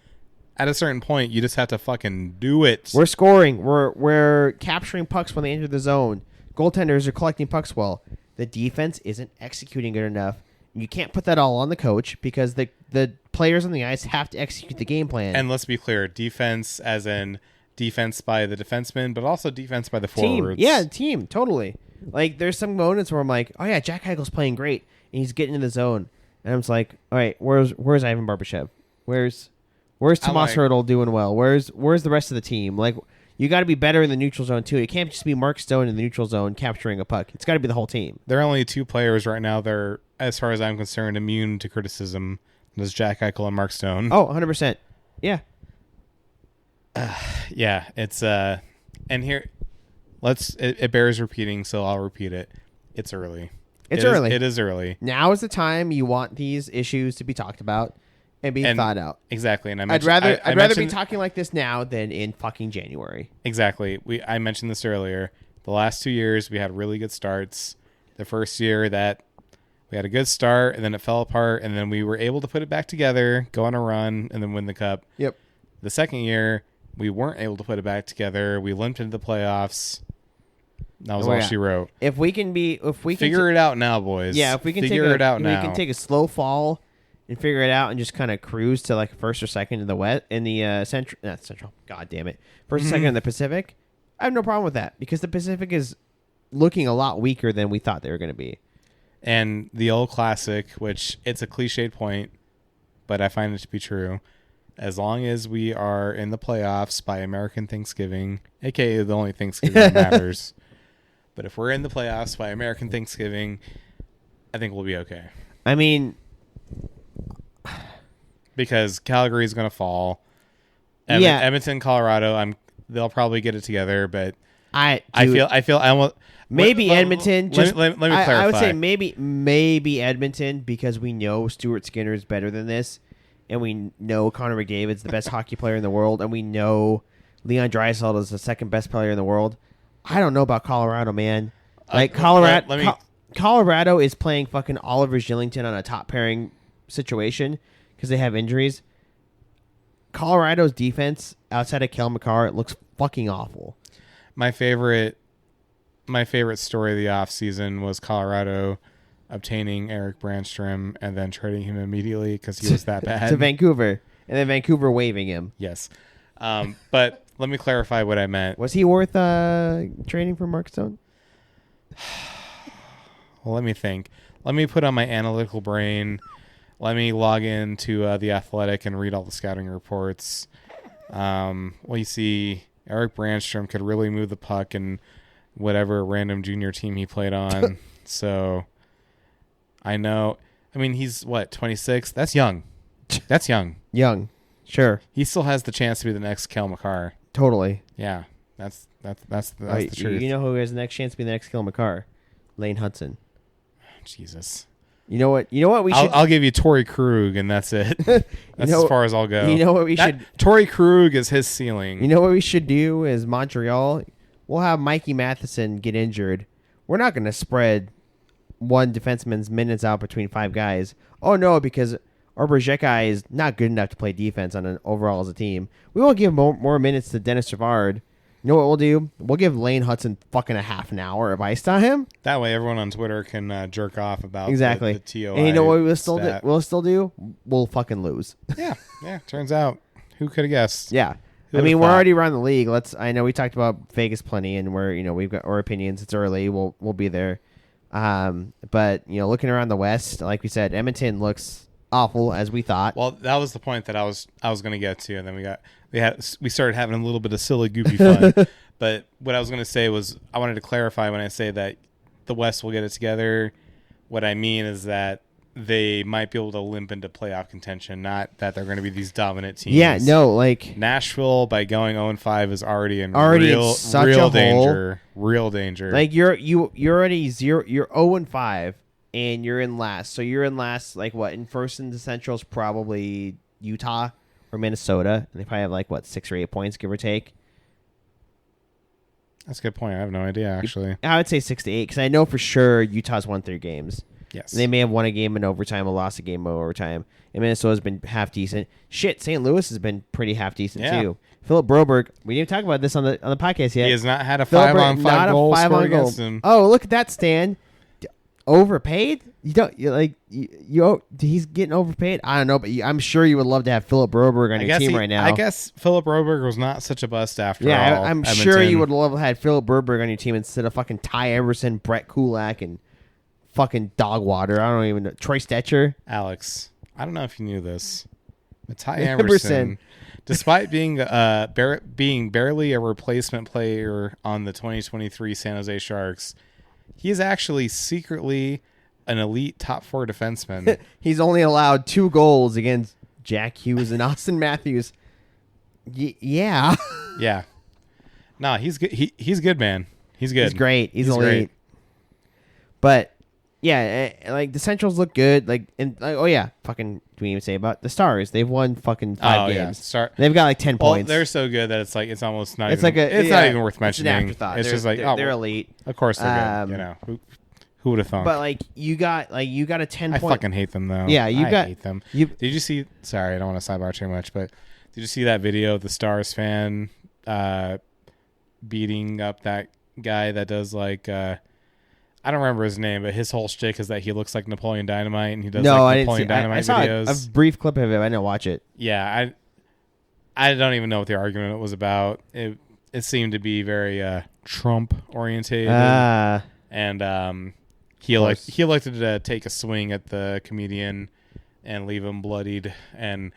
At a certain point, you just have to fucking do it. We're scoring. We're capturing pucks when they enter the zone. Goaltenders are collecting pucks well. The defense isn't executing good enough. You can't put that all on the coach because the players on the ice have to execute the game plan. And let's be clear, defense as in defense by the defensemen, but also defense by the forwards. Yeah, team, totally. Like, there's some moments where I'm like, oh yeah, Jack Eichel's playing great, and he's getting in the zone. And I'm just like, all right, where's Ivan Barbashev? Where's Tomas Hertl doing well? Where's the rest of the team? Like, you got to be better in the neutral zone too. It can't just be Mark Stone in the neutral zone capturing a puck. It's got to be the whole team. There are only two players right now that are, as far as I'm concerned, immune to criticism. There's Jack Eichel and Mark Stone. Oh, 100%. Yeah. Yeah, it's And here, it bears repeating, so I'll repeat it. It's early. It's early. It is early. Now is the time you want these issues to be talked about and be thought out. Exactly. And I'd rather be talking like this now than in fucking January. Exactly. I mentioned this earlier. The last 2 years we had really good starts. The first year that we had a good start, and then it fell apart, and then we were able to put it back together, go on a run, and then win the cup. Yep. The second year we weren't able to put it back together. We limped into the playoffs. That was all she wrote. If we can figure it out now, boys. Yeah, if we can figure it out now. We can take a slow fall and figure it out and just kind of cruise to like first or second in the west in the central. God damn it, first or second in the Pacific. I have no problem with that because the Pacific is looking a lot weaker than we thought they were going to be. And the old classic, which it's a cliched point, but I find it to be true. As long as we are in the playoffs by American Thanksgiving, aka the only Thanksgiving that matters. But if we're in the playoffs by American Thanksgiving, I think we'll be okay. I mean, because Calgary is going to fall. Edmonton, Colorado, they'll probably get it together, but I feel maybe Edmonton. Let me clarify. I would say maybe Edmonton because we know Stuart Skinner is better than this, and we know Connor McDavid's the best hockey player in the world, and we know Leon Draisaitl is the second best player in the world. I don't know about Colorado, man. Like Colorado is playing fucking Oliver Gillington on a top pairing situation because they have injuries. Colorado's defense outside of Kel McCarr, it looks fucking awful. My favorite story of the offseason was Colorado obtaining Eric Brandstrom and then trading him immediately because he was that bad. To Vancouver. And then Vancouver waiving him. Yes. But let me clarify what I meant. Was he worth trading for Mark Stone? Well, let me think. Let me put on my analytical brain. Let me log into The Athletic and read all the scouting reports. Well, you see, Eric Brandstrom could really move the puck in whatever random junior team he played on. So I know. I mean, he's, 26? That's young. That's young. Young. Sure. He still has the chance to be the next Kel McCarr. Totally. Yeah. That's the truth. You know who has the next chance to be the next Kel McCarr? Lane Hudson. Jesus. You know what we should... I'll give you Torrey Krug, and that's it. That's as far as I'll go. You know what we should... Torrey Krug is his ceiling. You know what we should do is Montreal? We'll have Mikey Matheson get injured. We're not going to spread one defenseman's minutes out between five guys. Oh, no, because Arbor-Xhekaj is not good enough to play defense on an overall as a team. We won't give more minutes to Dennis Savard. You know what we'll do? We'll give Lane Hudson fucking a half an hour of ice on him. That way everyone on Twitter can jerk off about exactly the TOI. And you know what we'll still do? We'll fucking lose. Yeah. Turns out, who could have guessed? Yeah. I mean, we're already around the league. I know we talked about Vegas plenty, and we've got our opinions. It's early. We'll be there. But looking around the West, like we said, Edmonton looks awful as we thought. Well, that was the point that I was going to get to, and then we started having a little bit of silly, goofy fun. But what I was going to say was I wanted to clarify when I say that the West will get it together. What I mean is that they might be able to limp into playoff contention, not that they're going to be these dominant teams. Yeah, no, like Nashville by going 0-5 is already in such real a danger. hole. Real danger. Like you're already you're 0-5 and you're in last. So you're in last, like what, in first in the Central's probably Utah or Minnesota. And they probably have 6 or 8 points, give or take. That's a good point. I have no idea, actually. I would say 6 to 8 because I know for sure Utah's won 3 games. Yes. And they may have won a game in overtime or lost a game in overtime. And Minnesota's been half decent. Shit, St. Louis has been pretty half decent too. Philip Broberg, we didn't talk about this on the podcast yet. He has not had a 5-on-5 goal scored against him. Oh, look at that, Stan. Overpaid? He's getting overpaid? I don't know, but I'm sure you would love to have Philip Broberg on your team right now. I guess Philip Broberg was not such a bust after all. Yeah, I'm sure you would love to have Philip Broberg on your team instead of fucking Ty Everson, Brett Kulak, and fucking Dogwater. I don't even know. Troy Stetcher. Alex, I don't know if you knew this, but Ty Everson, despite being barely a replacement player on the 2023 San Jose Sharks, he is actually secretly an elite top 4 defenseman. He's only allowed 2 goals against Jack Hughes and Austin Matthews. Yeah. Yeah. Nah, he's good. He's good, man. He's good. He's great. He's elite. Great. But yeah, like the Centrals look good. Like, and like, oh yeah, fucking. Do we even say about the Stars? They've won fucking 5 games. Yeah. They've got like 10 points. They're so good that it's almost not. It's even, like it's not even worth mentioning. It's an afterthought. It's They're, just like they're elite. Of course they're good. You know who would have thought? But like you got a 10 I point. fucking hate them though. Yeah, I hate them. Did you see? Sorry, I don't want to sidebar too much, but did you see that video of the Stars fan beating up that guy that does like I don't remember his name, but his whole shtick is that he looks like Napoleon Dynamite, and he does Napoleon Dynamite I saw videos. a brief clip of it. I didn't watch it. Yeah, I don't even know what the argument was about. It seemed to be very Trump orientated, and he elected to take a swing at the comedian and leave him bloodied, and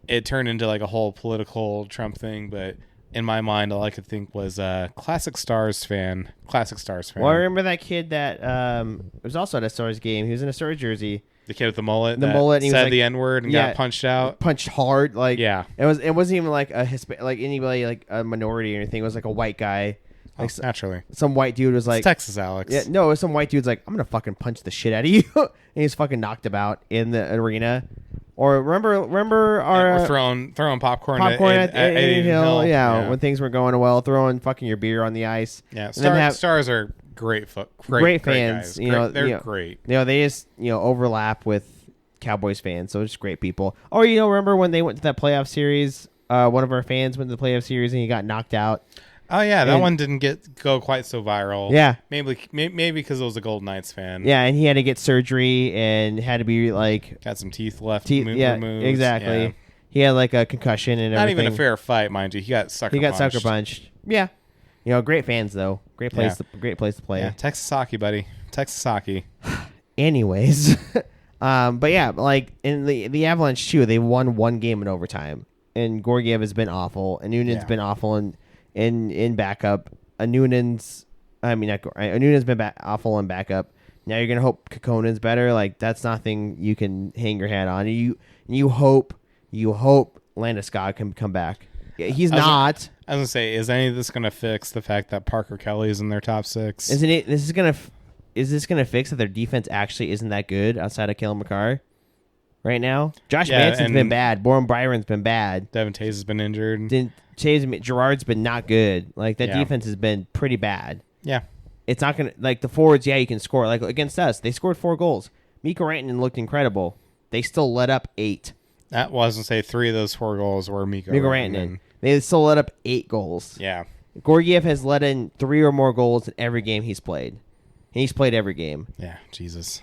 it turned into like a whole political Trump thing. But in my mind, all I could think was classic Stars fan. Well, I remember that kid that was also at a Stars game. He was in a Stars jersey. The kid with the mullet. The mullet. And he said was like, the N-word and got punched out. Punched hard. Like yeah. It wasn't even like a like anybody like a minority or anything. It was like a white guy. Like naturally. Some white dude was like it's Texas Alex. Yeah, no, some white dude's like, I'm gonna fucking punch the shit out of you, and he's fucking knocked about in the arena. Or remember our throwing popcorn at Aiden Hill. Yeah, yeah, when things were going well, throwing fucking your beer on the ice. Yeah, Stars are great fans. Guys. They're great. You know, they just overlap with Cowboys fans, so it's great people. Or remember when they went to that playoff series? One of our fans went to the playoff series and he got knocked out. Oh yeah, that one didn't go quite so viral. Yeah, maybe because it was a Golden Knights fan. Yeah, and he had to get surgery and had to be like got some teeth removed. Exactly. Yeah. He had like a concussion and not everything. even a fair fight, mind you. He got sucker punched. Yeah, great fans though. Great place to play. Yeah, Texas hockey, buddy. Texas hockey. Anyways, but yeah, like in the Avalanche too, they won one game in overtime, and Georgiev has been awful, and Noonan's been awful, in backup. Noonan's been awful in backup. Now you're gonna hope Kokonen's better. Like that's nothing you can hang your hat on. You hope Landeskog can come back. He's not. I was gonna say, is any of this gonna fix the fact that Parker Kelly is in their top 6? Isn't it? Is this gonna fix that their defense actually isn't that good outside of Kale McCarr? Right now, Josh Manson's been bad. Borum Byron's been bad. Devin Tays has been injured. Gerard's been not good. Like that defense has been pretty bad. Yeah, it's not gonna like the forwards. Yeah, you can score. Like against us, they scored 4 goals. Mikko Rantanen looked incredible. They still let up 8. That wasn't say 3 of those 4 goals were Mikko Rantanen. They still let up 8 goals. Yeah, Georgiev has let in 3 or more goals in every game he's played. And he's played every game. Yeah, Jesus.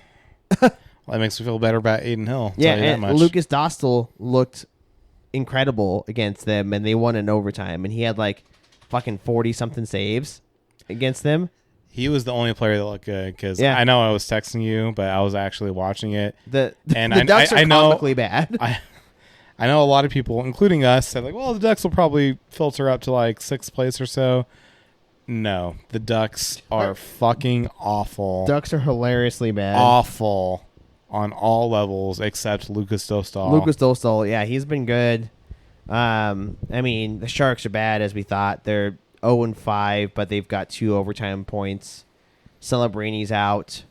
Well, that makes me feel better about Aiden Hill. Yeah, and Lucas Dostal looked incredible against them, and they won in overtime. And he had like fucking 40-something saves against them. He was the only player that looked good because I know I was texting you, but I was actually watching it. The Ducks are comically bad. I know a lot of people, including us, said like, well, the Ducks will probably filter up to like 6th place or so. No, the Ducks are fucking awful. Ducks are hilariously bad. Awful. On all levels except Lucas Dostal. Lucas Dostal, yeah, he's been good. I mean, the Sharks are bad as we thought. They're 0-5, but they've got 2 overtime points. Celebrini's out.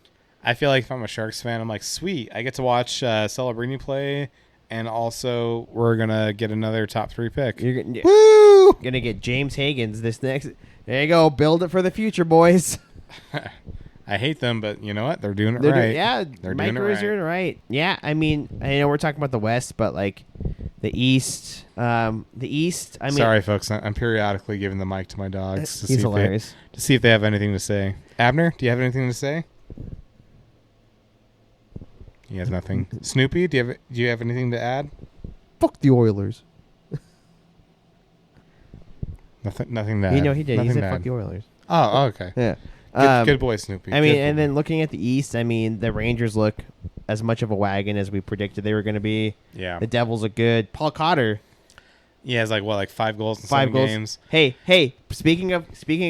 I feel like if I'm a Sharks fan, I'm like, sweet, I get to watch Celebrini play, and also we're gonna get another top 3 pick. You're gonna get James Higgins this next. There you go. Build it for the future, boys. I hate them, but you know what? They're doing it right. They're doing it right. Yeah, I mean, I know we're talking about the West, but like the East, I mean, sorry, folks, I'm periodically giving the mic to my dogs he's hilarious. To see if they have anything to say. Abner, do you have anything to say? He has nothing. Snoopy, do you have anything to add? Fuck the Oilers. Nothing to add. You know he did. He said fuck the Oilers. Oh, okay. Yeah. Good boy, Snoopy. I mean, and then looking at the East, I mean, the Rangers look as much of a wagon as we predicted they were going to be. Yeah. The Devils are good. Paul Cotter. Yeah, it's like 5 goals in 7 games. Hey, speaking of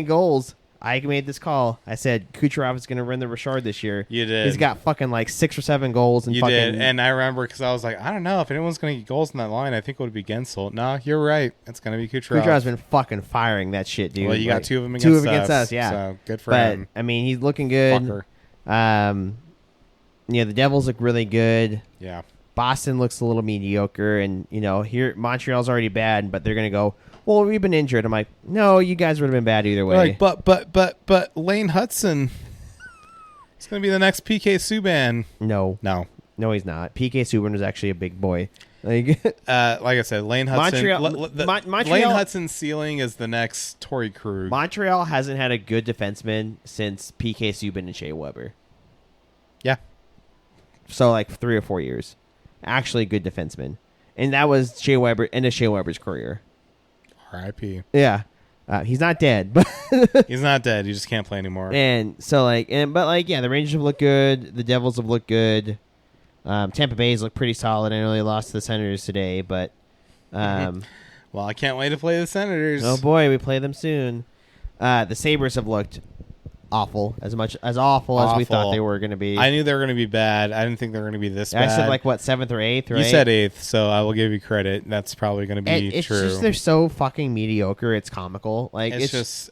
goals, I made this call. I said Kucherov is going to run the Richard this year. You did. He's got fucking like 6 or 7 goals. And You fucking, did. And I remember because I was like, I don't know. If anyone's going to get goals in that line, I think it would be Gensel. No, you're right. It's going to be Kucherov. Kucherov's been fucking firing that shit, dude. Well, you got 2 of them against 2 of them against us, yeah. So good for but, him. I mean, he's looking good. Fucker. The Devils look really good. Yeah. Boston looks a little mediocre. And, here Montreal's already bad, but they're going to go, well, we've been injured. I'm like, no, you guys would have been bad either way. Like, but Lane Hudson is going to be the next PK Subban. No, he's not. PK Subban was actually a big boy. Like I said, Lane Hudson. Montreal, Lane Hudson's ceiling is the next Torrey Krug. Montreal hasn't had a good defenseman since PK Subban and Shea Weber. Yeah. So like 3 or 4 years, actually good defenseman, and that was Shea Weber end of Shea Weber's career. R.I.P. Yeah, he's not dead, but he's not dead. He just can't play anymore. And so the Rangers have looked good. The Devils have looked good. Tampa Bay's looked pretty solid. I know they lost to the Senators today, but well, I can't wait to play the Senators. Oh boy, we play them soon. The Sabres have looked awful, as awful as we thought they were going to be. I knew they were going to be bad. I didn't think they were going to be this bad. I said 7th or 8th, right? You said 8th, so I will give you credit. That's probably going to be it's true. It's just they're so fucking mediocre. It's comical. Like it's just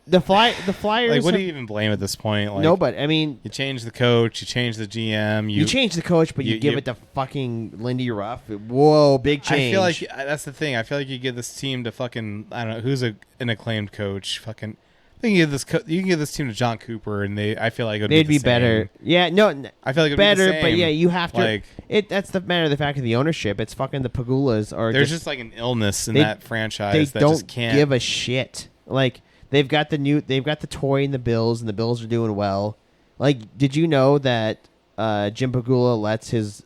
the Flyers. Like, what do you even blame at this point? Like, no, but I mean, you change the coach, you change the GM, you change the coach, but you give it to fucking Lindy Ruff. Whoa, big change. I feel like that's the thing. I feel like you give this team to fucking I don't know who's an acclaimed coach. Fucking, I think you can give this team to John Cooper, and I feel like they'd be better. Yeah, no, I feel like it'd better, be the same. but yeah, you have to. Like, that's the matter of the fact of the ownership. It's fucking the Pagulas or there's just like an illness in that franchise. They that don't just can't give a shit. Like. They've got the toy in the Bills, and the Bills are doing well. Like, did you know that Jim Pagula lets his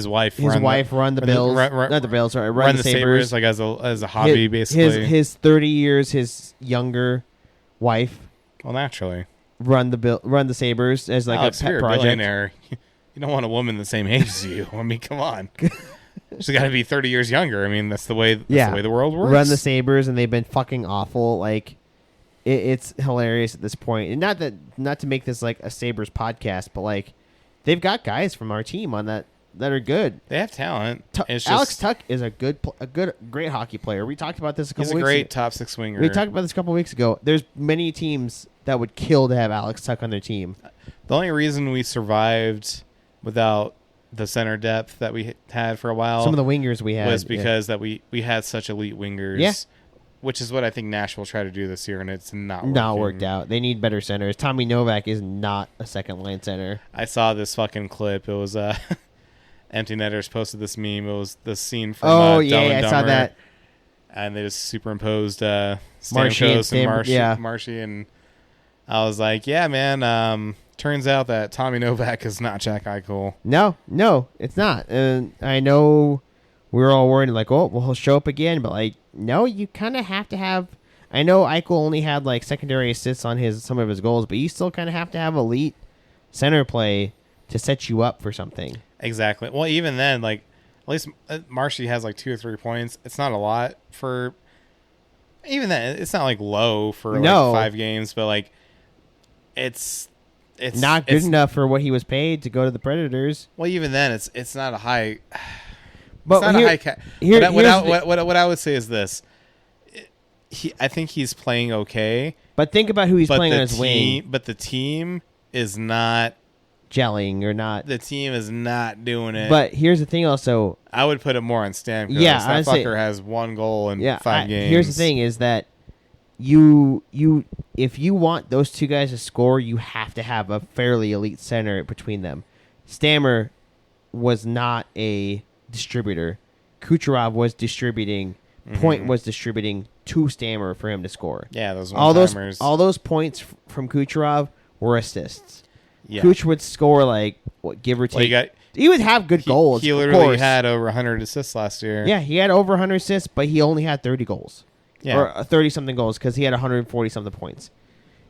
wife run the Bills, not the Bills, sorry, run the Sabres, like as a hobby, basically. His 30 years, his younger wife. Well, naturally, run the Sabres as like a pet project. Billionaire. You don't want a woman the same age as you. I mean, come on. She's got to be 30 years younger. I mean, that's the way the world works. Run the Sabres, and they've been fucking awful. Like, it's hilarious at this point. And not to make this like a Sabres podcast, but like, they've got guys from our team on that are good. They have talent. Alex Tuck is a great hockey player. We talked about this a couple weeks ago. He's a great top 6 winger. We talked about this a couple weeks ago. There's many teams that would kill to have Alex Tuck on their team. The only reason we survived without the center depth that we had for a while, some of the wingers we had, was because that we had such elite wingers. Yeah. Which is what I think Nashville tried to do this year, and it's not worked out. They need better centers. Tommy Novak is not a second line center. I saw this fucking clip. It was Empty Netters posted this meme. It was the scene from Dumb and I saw Dumber, that. and they just superimposed Marshy and Marshy, and I was like, yeah, man. Turns out that Tommy Novak is not Jack Eichel. No, it's not. And I know we were all worried, like, oh, well, he'll show up again. But, like, no, you kind of have to have... I know Eichel only had, like, secondary assists on some of his goals, but you still kind of have to have elite center play to set you up for something. Exactly. Well, even then, like, at least Marshy has, like, 2 or 3 points. It's not a lot for... Even then, it's not, like, low for, like, 5 games, but, like, it's not good enough for what he was paid to go to the Predators. Well, even then, it's not a high. But it's not a high cap. What I would say is this: I think he's playing okay. But think about who he's playing on his wing. But the team is not gelling or not. The team is not doing it. But here's the thing, also. I would put it more on Stamkos. Yeah, that fucker has 1 goal in 5 games. Here's the thing: is that if you want those 2 guys to score, you have to have a fairly elite center between them. Stammer was not a distributor. Kucherov was distributing. Point was distributing to Stammer for him to score. Yeah, those one-timers. All those points from Kucherov were assists. Yeah. Kuch would score like give or take. Well, he would have good goals. He literally had over 100 assists last year. Yeah, he had over 100 assists, but he only had 30 goals. Yeah. Or 30-something goals because he had 140-something points.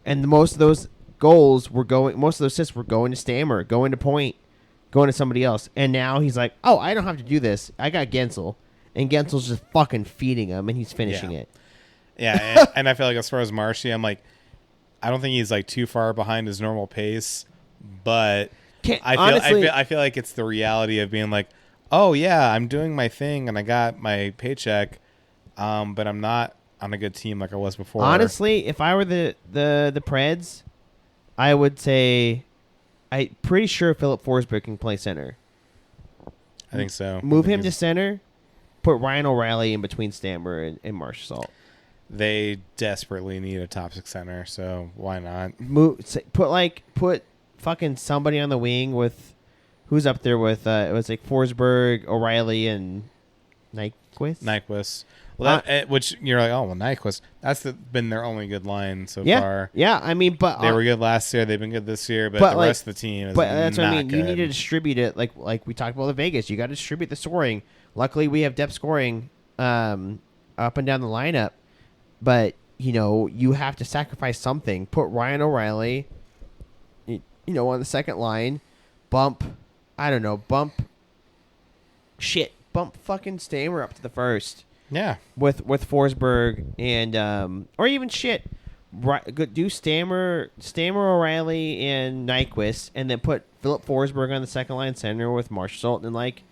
And most of those assists were going to Stammer, going to Point, going to somebody else. And now he's like, oh, I don't have to do this. I got Gensel. And Gensel's just fucking feeding him, and he's finishing it. Yeah, and I feel like as far as Marshy, I'm like, I don't think he's like too far behind his normal pace, but I feel like it's the reality of being like, oh yeah, I'm doing my thing and I got my paycheck, but I'm not on a good team like I was before. Honestly, if I were the Preds, I would say, I'm pretty sure Philip Forsberg can play center. I think so. Move him to center. Put Ryan O'Reilly in between Stammer and Marshall. They desperately need a top 6 center, so why not? Put fucking somebody on the wing with who's up there with it was like Forsberg, O'Reilly, and Nyquist. Well, which you're like, oh well, Nyquist. That's been their only good line so far. Yeah, I mean, but they were good last year. They've been good this year, but the rest of the team is. But that's what I mean. Good. You need to distribute it, like we talked about with Vegas. You got to distribute the scoring. Luckily, we have depth scoring up and down the lineup, but you have to sacrifice something. Put Ryan O'Reilly, on the second line. Bump fucking Stammer up to the first. Yeah, with Forsberg and or even do Stammer, O'Reilly, and Nyquist, and then put Philip Forsberg on the second line center with Marshall and like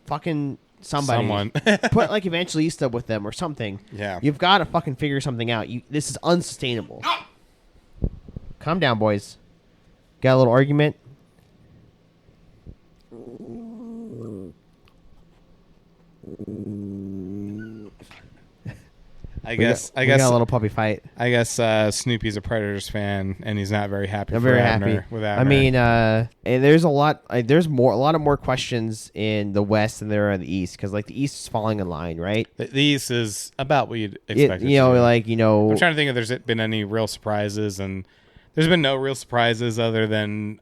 fucking someone put like Evangelista with them or something. Yeah, you've got to fucking figure something out. This is unsustainable. Calm down, boys. Got a little argument. I guess we got a little puppy fight. I guess Snoopy's a Predators fan, and he's not very happy. I'm very happy with Abner. I mean, and there's a lot of more questions in the West than there are in the East because like the East is falling in line, right? The East is about what you'd expect. I'm trying to think if there's been any real surprises, and there's been no real surprises other than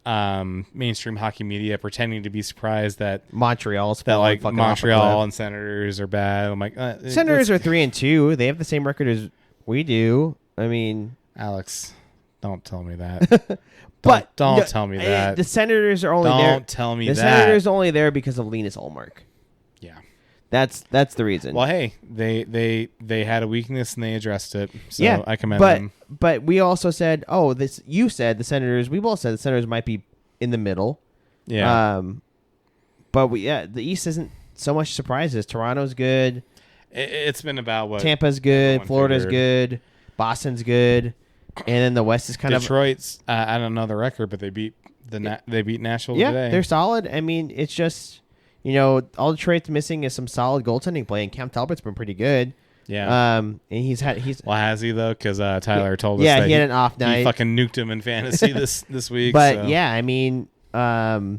mainstream hockey media pretending to be surprised that Montreal's Montreal and Senators are bad. I'm like, Senators are 3-2. They have the same record as we do. I mean, Alex, don't tell me that. don't tell me that. The Senators are only there. Don't tell me that. The Senators are only there because of Linus Ullmark. Yeah. That's the reason. Well, hey, they had a weakness and they addressed it. So I commend them. But we also said, you said the Senators. We both said the Senators might be in the middle. Yeah. But the East isn't so much surprises. Toronto's good. It's been about what Tampa's good. Florida's good. Boston's good. And then the West is kind Detroit's, I don't know the record, but they beat Nashville today. Yeah, they're solid. I mean, it's just. All Detroit's missing is some solid goaltending play, and Cam Talbot's been pretty good. Yeah. And well, has he though? Because Tyler told us that he had an off night. He fucking nuked him in fantasy this week. But so. yeah, I mean, the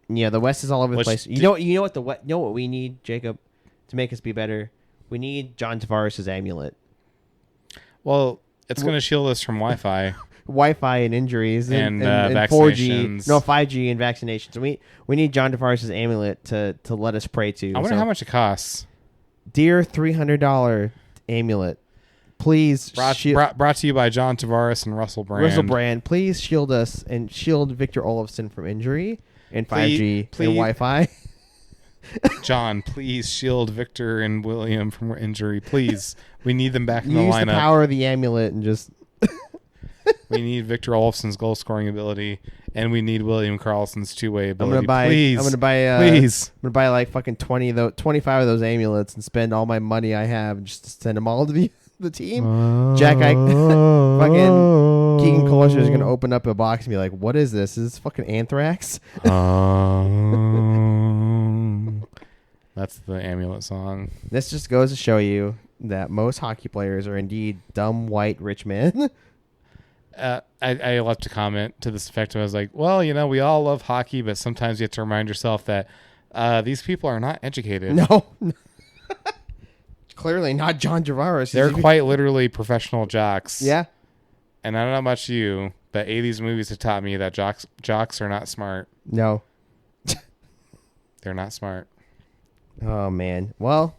West is all over the place. You know what we need, Jacob, to make us be better. We need John Tavares' amulet. Well, it's going to shield us from Wi-Fi and injuries and 4G, 5G and vaccinations. We need John Tavares' amulet to let us pray to. I wonder how much it costs. Dear $300 amulet, please. Brought to you by John Tavares and Russell Brand. Please shield us and shield Victor Olofsson from injury and 5G and Wi-Fi. John, please shield Victor and William from injury. Please, we need them back in the lineup. Use the power of the amulet and just. We need Victor Olofsson's goal scoring ability, and we need William Karlsson's two-way ability. I'm gonna buy like fucking 25 of those amulets and spend all my money I have just to send them all to the team. Jack, fucking Keegan Kolesher is gonna open up a box and be like, "What is this? Is this fucking anthrax?" That's the amulet song. This just goes to show you that most hockey players are indeed dumb white rich men. I left a comment to this effect. I was like, well, we all love hockey, but sometimes you have to remind yourself that these people are not educated. No. Clearly not John Tavares. They're quite literally professional jocks. Yeah. And I don't know about you, but 80s movies have taught me that jocks are not smart. No. They're not smart. Oh, man. Well,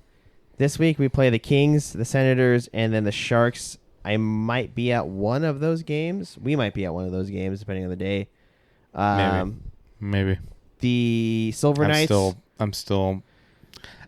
this week we play the Kings, the Senators, and then the Sharks. I might be at one of those games. We might be at one of those games, depending on the day. Maybe. The Silver Knights.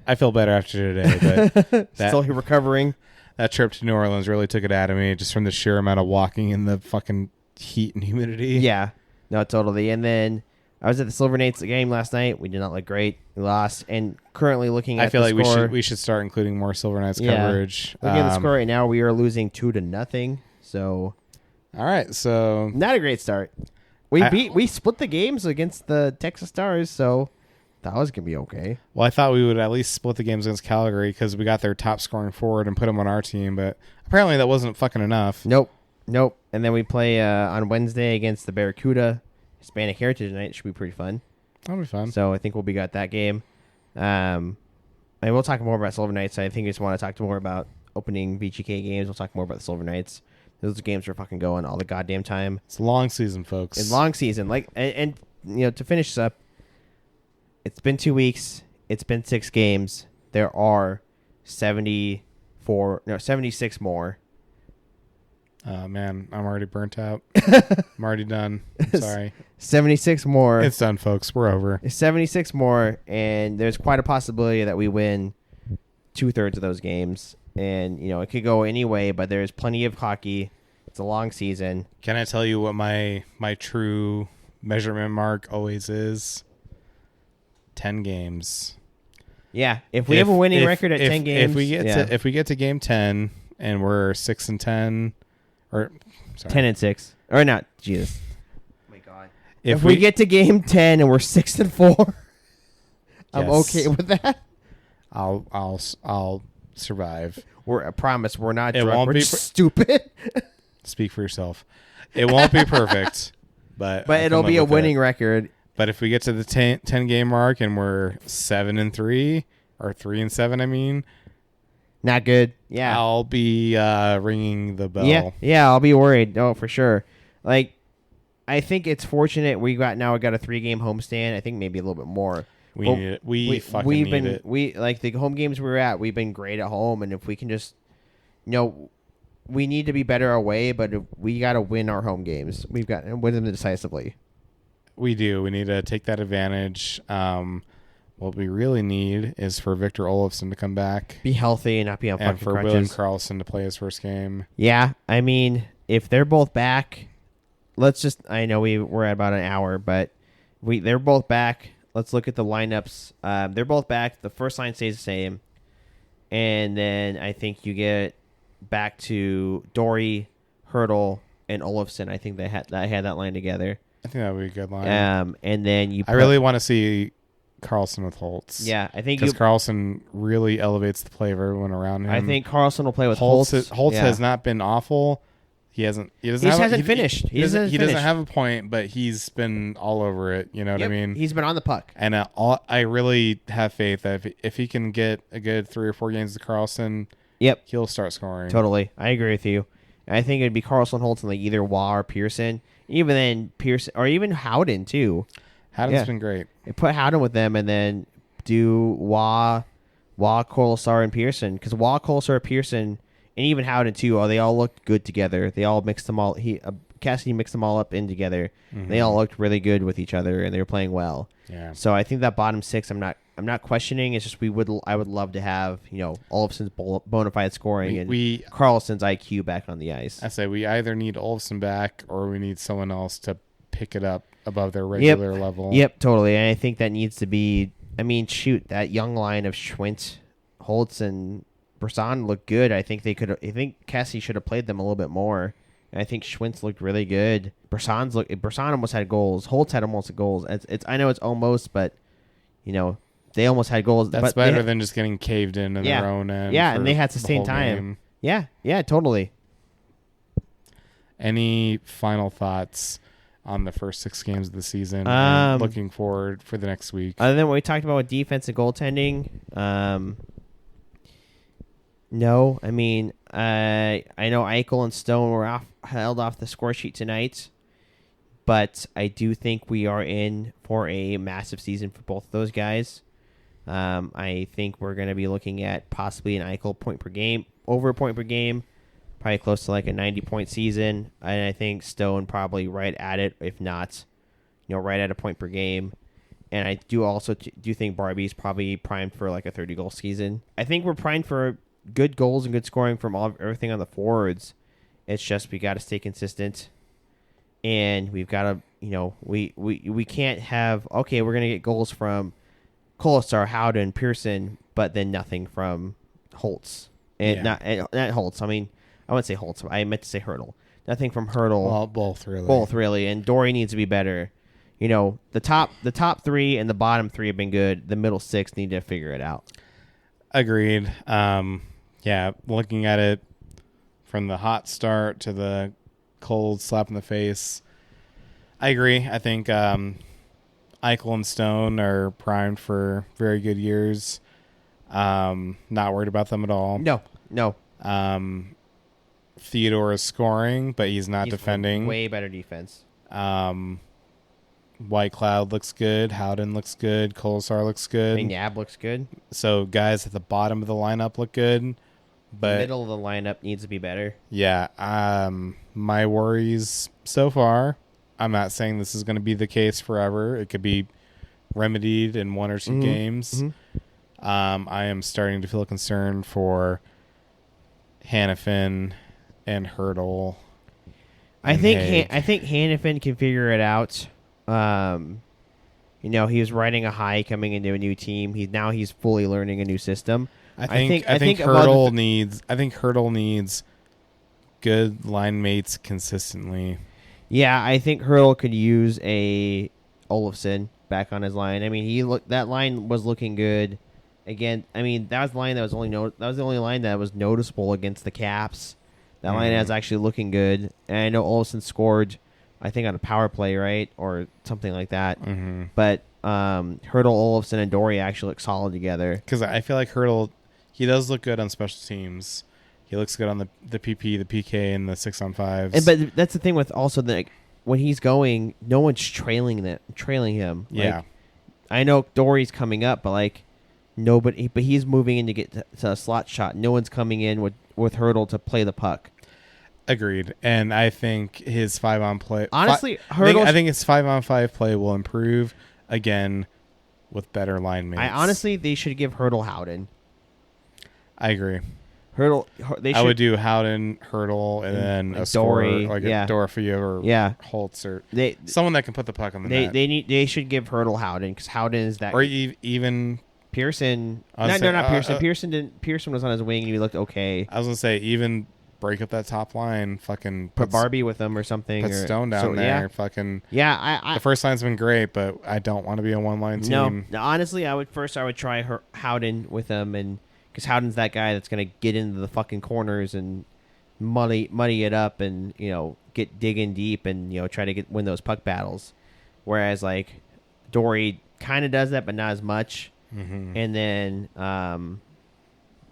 I feel better after today, but still recovering. That trip to New Orleans really took it out of me, just from the sheer amount of walking in the fucking heat and humidity. Yeah, no, totally. And then I was at the Silver Knights game last night. We did not look great. We lost. And currently looking at I feel the like score, we should start including more Silver Knights coverage. Looking at the score right now, we are losing 2-0. So, all right, so not a great start. We split the games against the Texas Stars, so that was gonna be okay. Well, I thought we would at least split the games against Calgary because we got their top scoring forward and put them on our team, but apparently that wasn't fucking enough. Nope. And then we play on Wednesday against the Barracuda. Hispanic Heritage Night should be pretty fun. That'll be fun. So I think we'll be got that game. And we'll talk more about Silver Knights. I think we just want to talk more about opening VGK games. We'll talk more about the Silver Knights. Those games are fucking going all the goddamn time. It's a long season, folks. It's a long season. And to finish this up, it's been 2 weeks. It's been 6 games. There are 76 more. Man, I'm already burnt out. I'm already done. I'm sorry. 76 more. It's done, folks. We're over. 76 more, and there's quite a possibility that we win 2/3 of those games. And, it could go any way, but there's plenty of hockey. It's a long season. Can I tell you what my true measurement mark always is? 10 games. Yeah, if we have a winning record at 10 games. If we get to game 10 and we're 6-10, or sorry, 10-6, or not, Jesus. Oh my God. If we get to game 10 and we're 6-4, I'm okay with that. I'll survive. I promise we're not It drunk. won't We're be just stupid. Speak for yourself. It won't be perfect, but it'll be a winning record. But if we get to the 10 game mark and we're 7-3 or 3-7, I mean, not good. Yeah, I'll be ringing the bell. Yeah, I'll be worried. No, for sure. I think it's fortunate we got a 3-game homestand. I think maybe a little bit more. We need it. We fucking need it. We the home games we were at. We've been great at home, and if we can just, we need to be better away. But we got to win our home games. We've got to win them decisively. We do. We need to take that advantage. What we really need is for Victor Olofsson to come back, be healthy, and not be on fucking crutches. And for William Karlsson to play his first game. Yeah, I mean, if they're both back, I know we're at about an hour, but they're both back. Let's look at the lineups. They're both back. The first line stays the same. And then I think you get back to Dory, Hurdle, and Olofsson. I think they had that line together. I think that would be a good line. And then I really want to see Karlsson with Holtz. Yeah, I think because Karlsson really elevates the play of everyone around him. I think Karlsson will play with Holtz. Holtz has not been awful. He hasn't finished. He doesn't have a point, but he's been all over it. You know what I mean? He's been on the puck. And I really have faith that if he can get a good 3 or 4 games to Karlsson, he'll start scoring. Totally. I agree with you. I think it'd be Karlsson, Holtz, and either Waugh or Pearson. Even then, Pearson, or even Howden, too. Howden's been great. Put Howden with them and then do Waugh, Kolesar, and Pearson. Because Waugh, Kolesar, Pearson, and even Howden too. They all looked good together. They all mixed them all. Cassidy mixed them all up in together. Mm-hmm. They all looked really good with each other, and they were playing well. Yeah. So I think that bottom 6, I'm not questioning. It's just I would love to have Olofsson's bona fide scoring and Karlsson's IQ back on the ice. I say we either need Olofsson back or we need someone else to pick it up above their regular level. Yep, totally. And I think that needs to be. I mean, shoot, that young line of Schwint, Holtz, and Brisson looked good. I think Cassie should have played them a little bit more. And I think Schwintz looked really good. Brisson almost had goals. Holtz had almost goals. I know it's almost, but they almost had goals. That's better than just getting caved in their own end. Yeah, and they had sustained time. Game. Yeah, totally. Any final thoughts on the first 6 games of the season? Looking forward for the next week. Other than what we talked about with defense and goaltending, no. I mean, I know Eichel and Stone were held off the score sheet tonight, but I do think we are in for a massive season for both of those guys. I think we're going to be looking at possibly an Eichel over a point per game, probably close to like a 90-point season, and I think Stone probably right at it, if not, right at a point per game. And I do also do think Barbie's probably primed for like a 30-goal season. I think we're primed for good goals and good scoring from everything on the forwards. It's just we got to stay consistent, and we've got to, we can't have, okay, we're gonna get goals from Colasar, Howden, Pearson, but then nothing from Holtz, and not Holtz. I mean, I wouldn't say Holtz. I meant to say Hurdle. Nothing from Hurdle. Well, both really. Both really, and Dory needs to be better. The top 3 and the bottom 3 have been good. The middle 6 need to figure it out. Agreed. Yeah, looking at it from the hot start to the cold slap in the face, I agree. I think Eichel and Stone are primed for very good years. Not worried about them at all. No. Theodore is scoring, but he's not defending. Way better defense. White Cloud looks good. Howden looks good. Colasar looks good. Nab looks good. So guys at the bottom of the lineup look good. But the middle of the lineup needs to be better. Yeah. My worries so far, I'm not saying this is going to be the case forever. It could be remedied in 1 or 2 games. I am starting to feel concerned for Hannafin and Hurdle. I think Hannafin can figure it out. He was riding a high coming into a new team. He's fully learning a new system. I think Hurdle needs good line mates consistently. Yeah, I think Hurdle could use a Olofsson back on his line. I mean, that line was looking good. Again, I mean, that was the line that was the only line that was noticeable against the Caps. That line is actually looking good. And I know Olofsson scored, I think, on a power play, right? Or something like that. Mm-hmm. But Hurdle, Olofsson, and Dory actually look solid together. Because I feel like Hurdle, he does look good on special teams. He looks good on the PP, the PK, and the 6-on-5s. But that's the thing with also when he's going, no one's trailing him. Yeah. I know Dory's coming up, but nobody. But he's moving in to get to a slot shot. No one's coming in with Hurdle to play the puck. Agreed. And I think his 5-on play. Honestly, I think his 5-on-5 play will improve again with better line mates. They should give Hurdle Howden. I agree. Hurdle. I would do Howden, Hurdle, and then a Dory, scorer, a Dorofey or Holtz or someone that can put the puck on the net. They should give Hurdle Howden because Howden is that. Or even Pearson. Not Pearson. Pearson was on his wing and he looked okay. I was gonna say even break up that top line. Fucking put Barbie with him or something. Put Stone down there. Yeah. Fucking the first line's been great, but I don't want to be a one-line team. No, honestly, I would try Howden with him and. Because Howden's that guy that's going to get into the fucking corners and muddy it up and, get digging deep and, try to win those puck battles. Whereas, Dory kind of does that, but not as much. Mm-hmm. And then,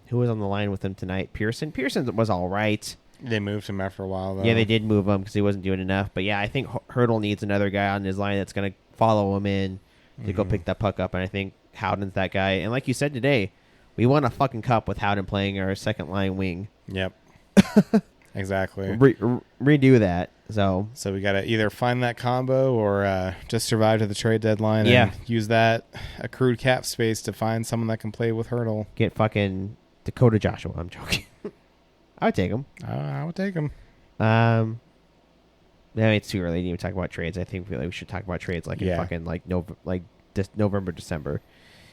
who was on the line with him tonight? Pearson? Pearson was all right. They moved him after a while, though. Yeah, they did move him because he wasn't doing enough. But, yeah, I think Hurdle needs another guy on his line that's going to follow him in to go pick that puck up. And I think Howden's that guy. And like you said today, we won a fucking cup with Howden playing our second line wing. Yep. Exactly. Redo that. So we got to either find that combo or just survive to the trade deadline and use that accrued cap space to find someone that can play with Hurdle. Get fucking Dakota Joshua. I'm joking. I would take him. I would take him. It's too early to even talk about trades. I think we should talk about trades in fucking November, December.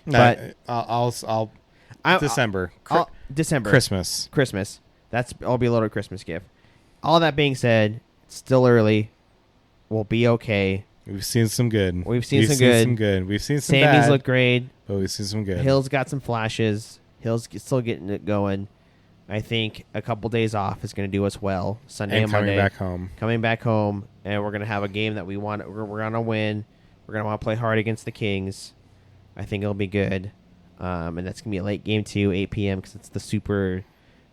But December. December. Christmas. I'll be a little Christmas gift. All that being said, it's still early. We'll be okay. We've seen some good. We've seen some good. We've seen some Sammy's bad. Look great. But we've seen some good. Hill's got some flashes. Hill's still getting it going. I think a couple days off is going to do us well. Sunday and Monday. Coming back home. And we're going to have a game that we want. We're going to win. We're going to want to play hard against the Kings. I think it'll be good. And that's going to be a late game too, 8 p.m. because it's the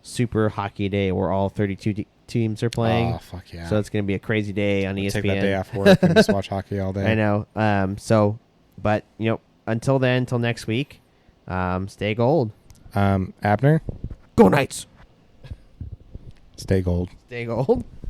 super hockey day where all 32 teams are playing. Oh, fuck yeah. So it's going to be a crazy day on ESPN. Take that day off work and just watch hockey all day. I know. But, until then, until next week, stay gold. Abner? Go Knights! Stay gold. Stay gold.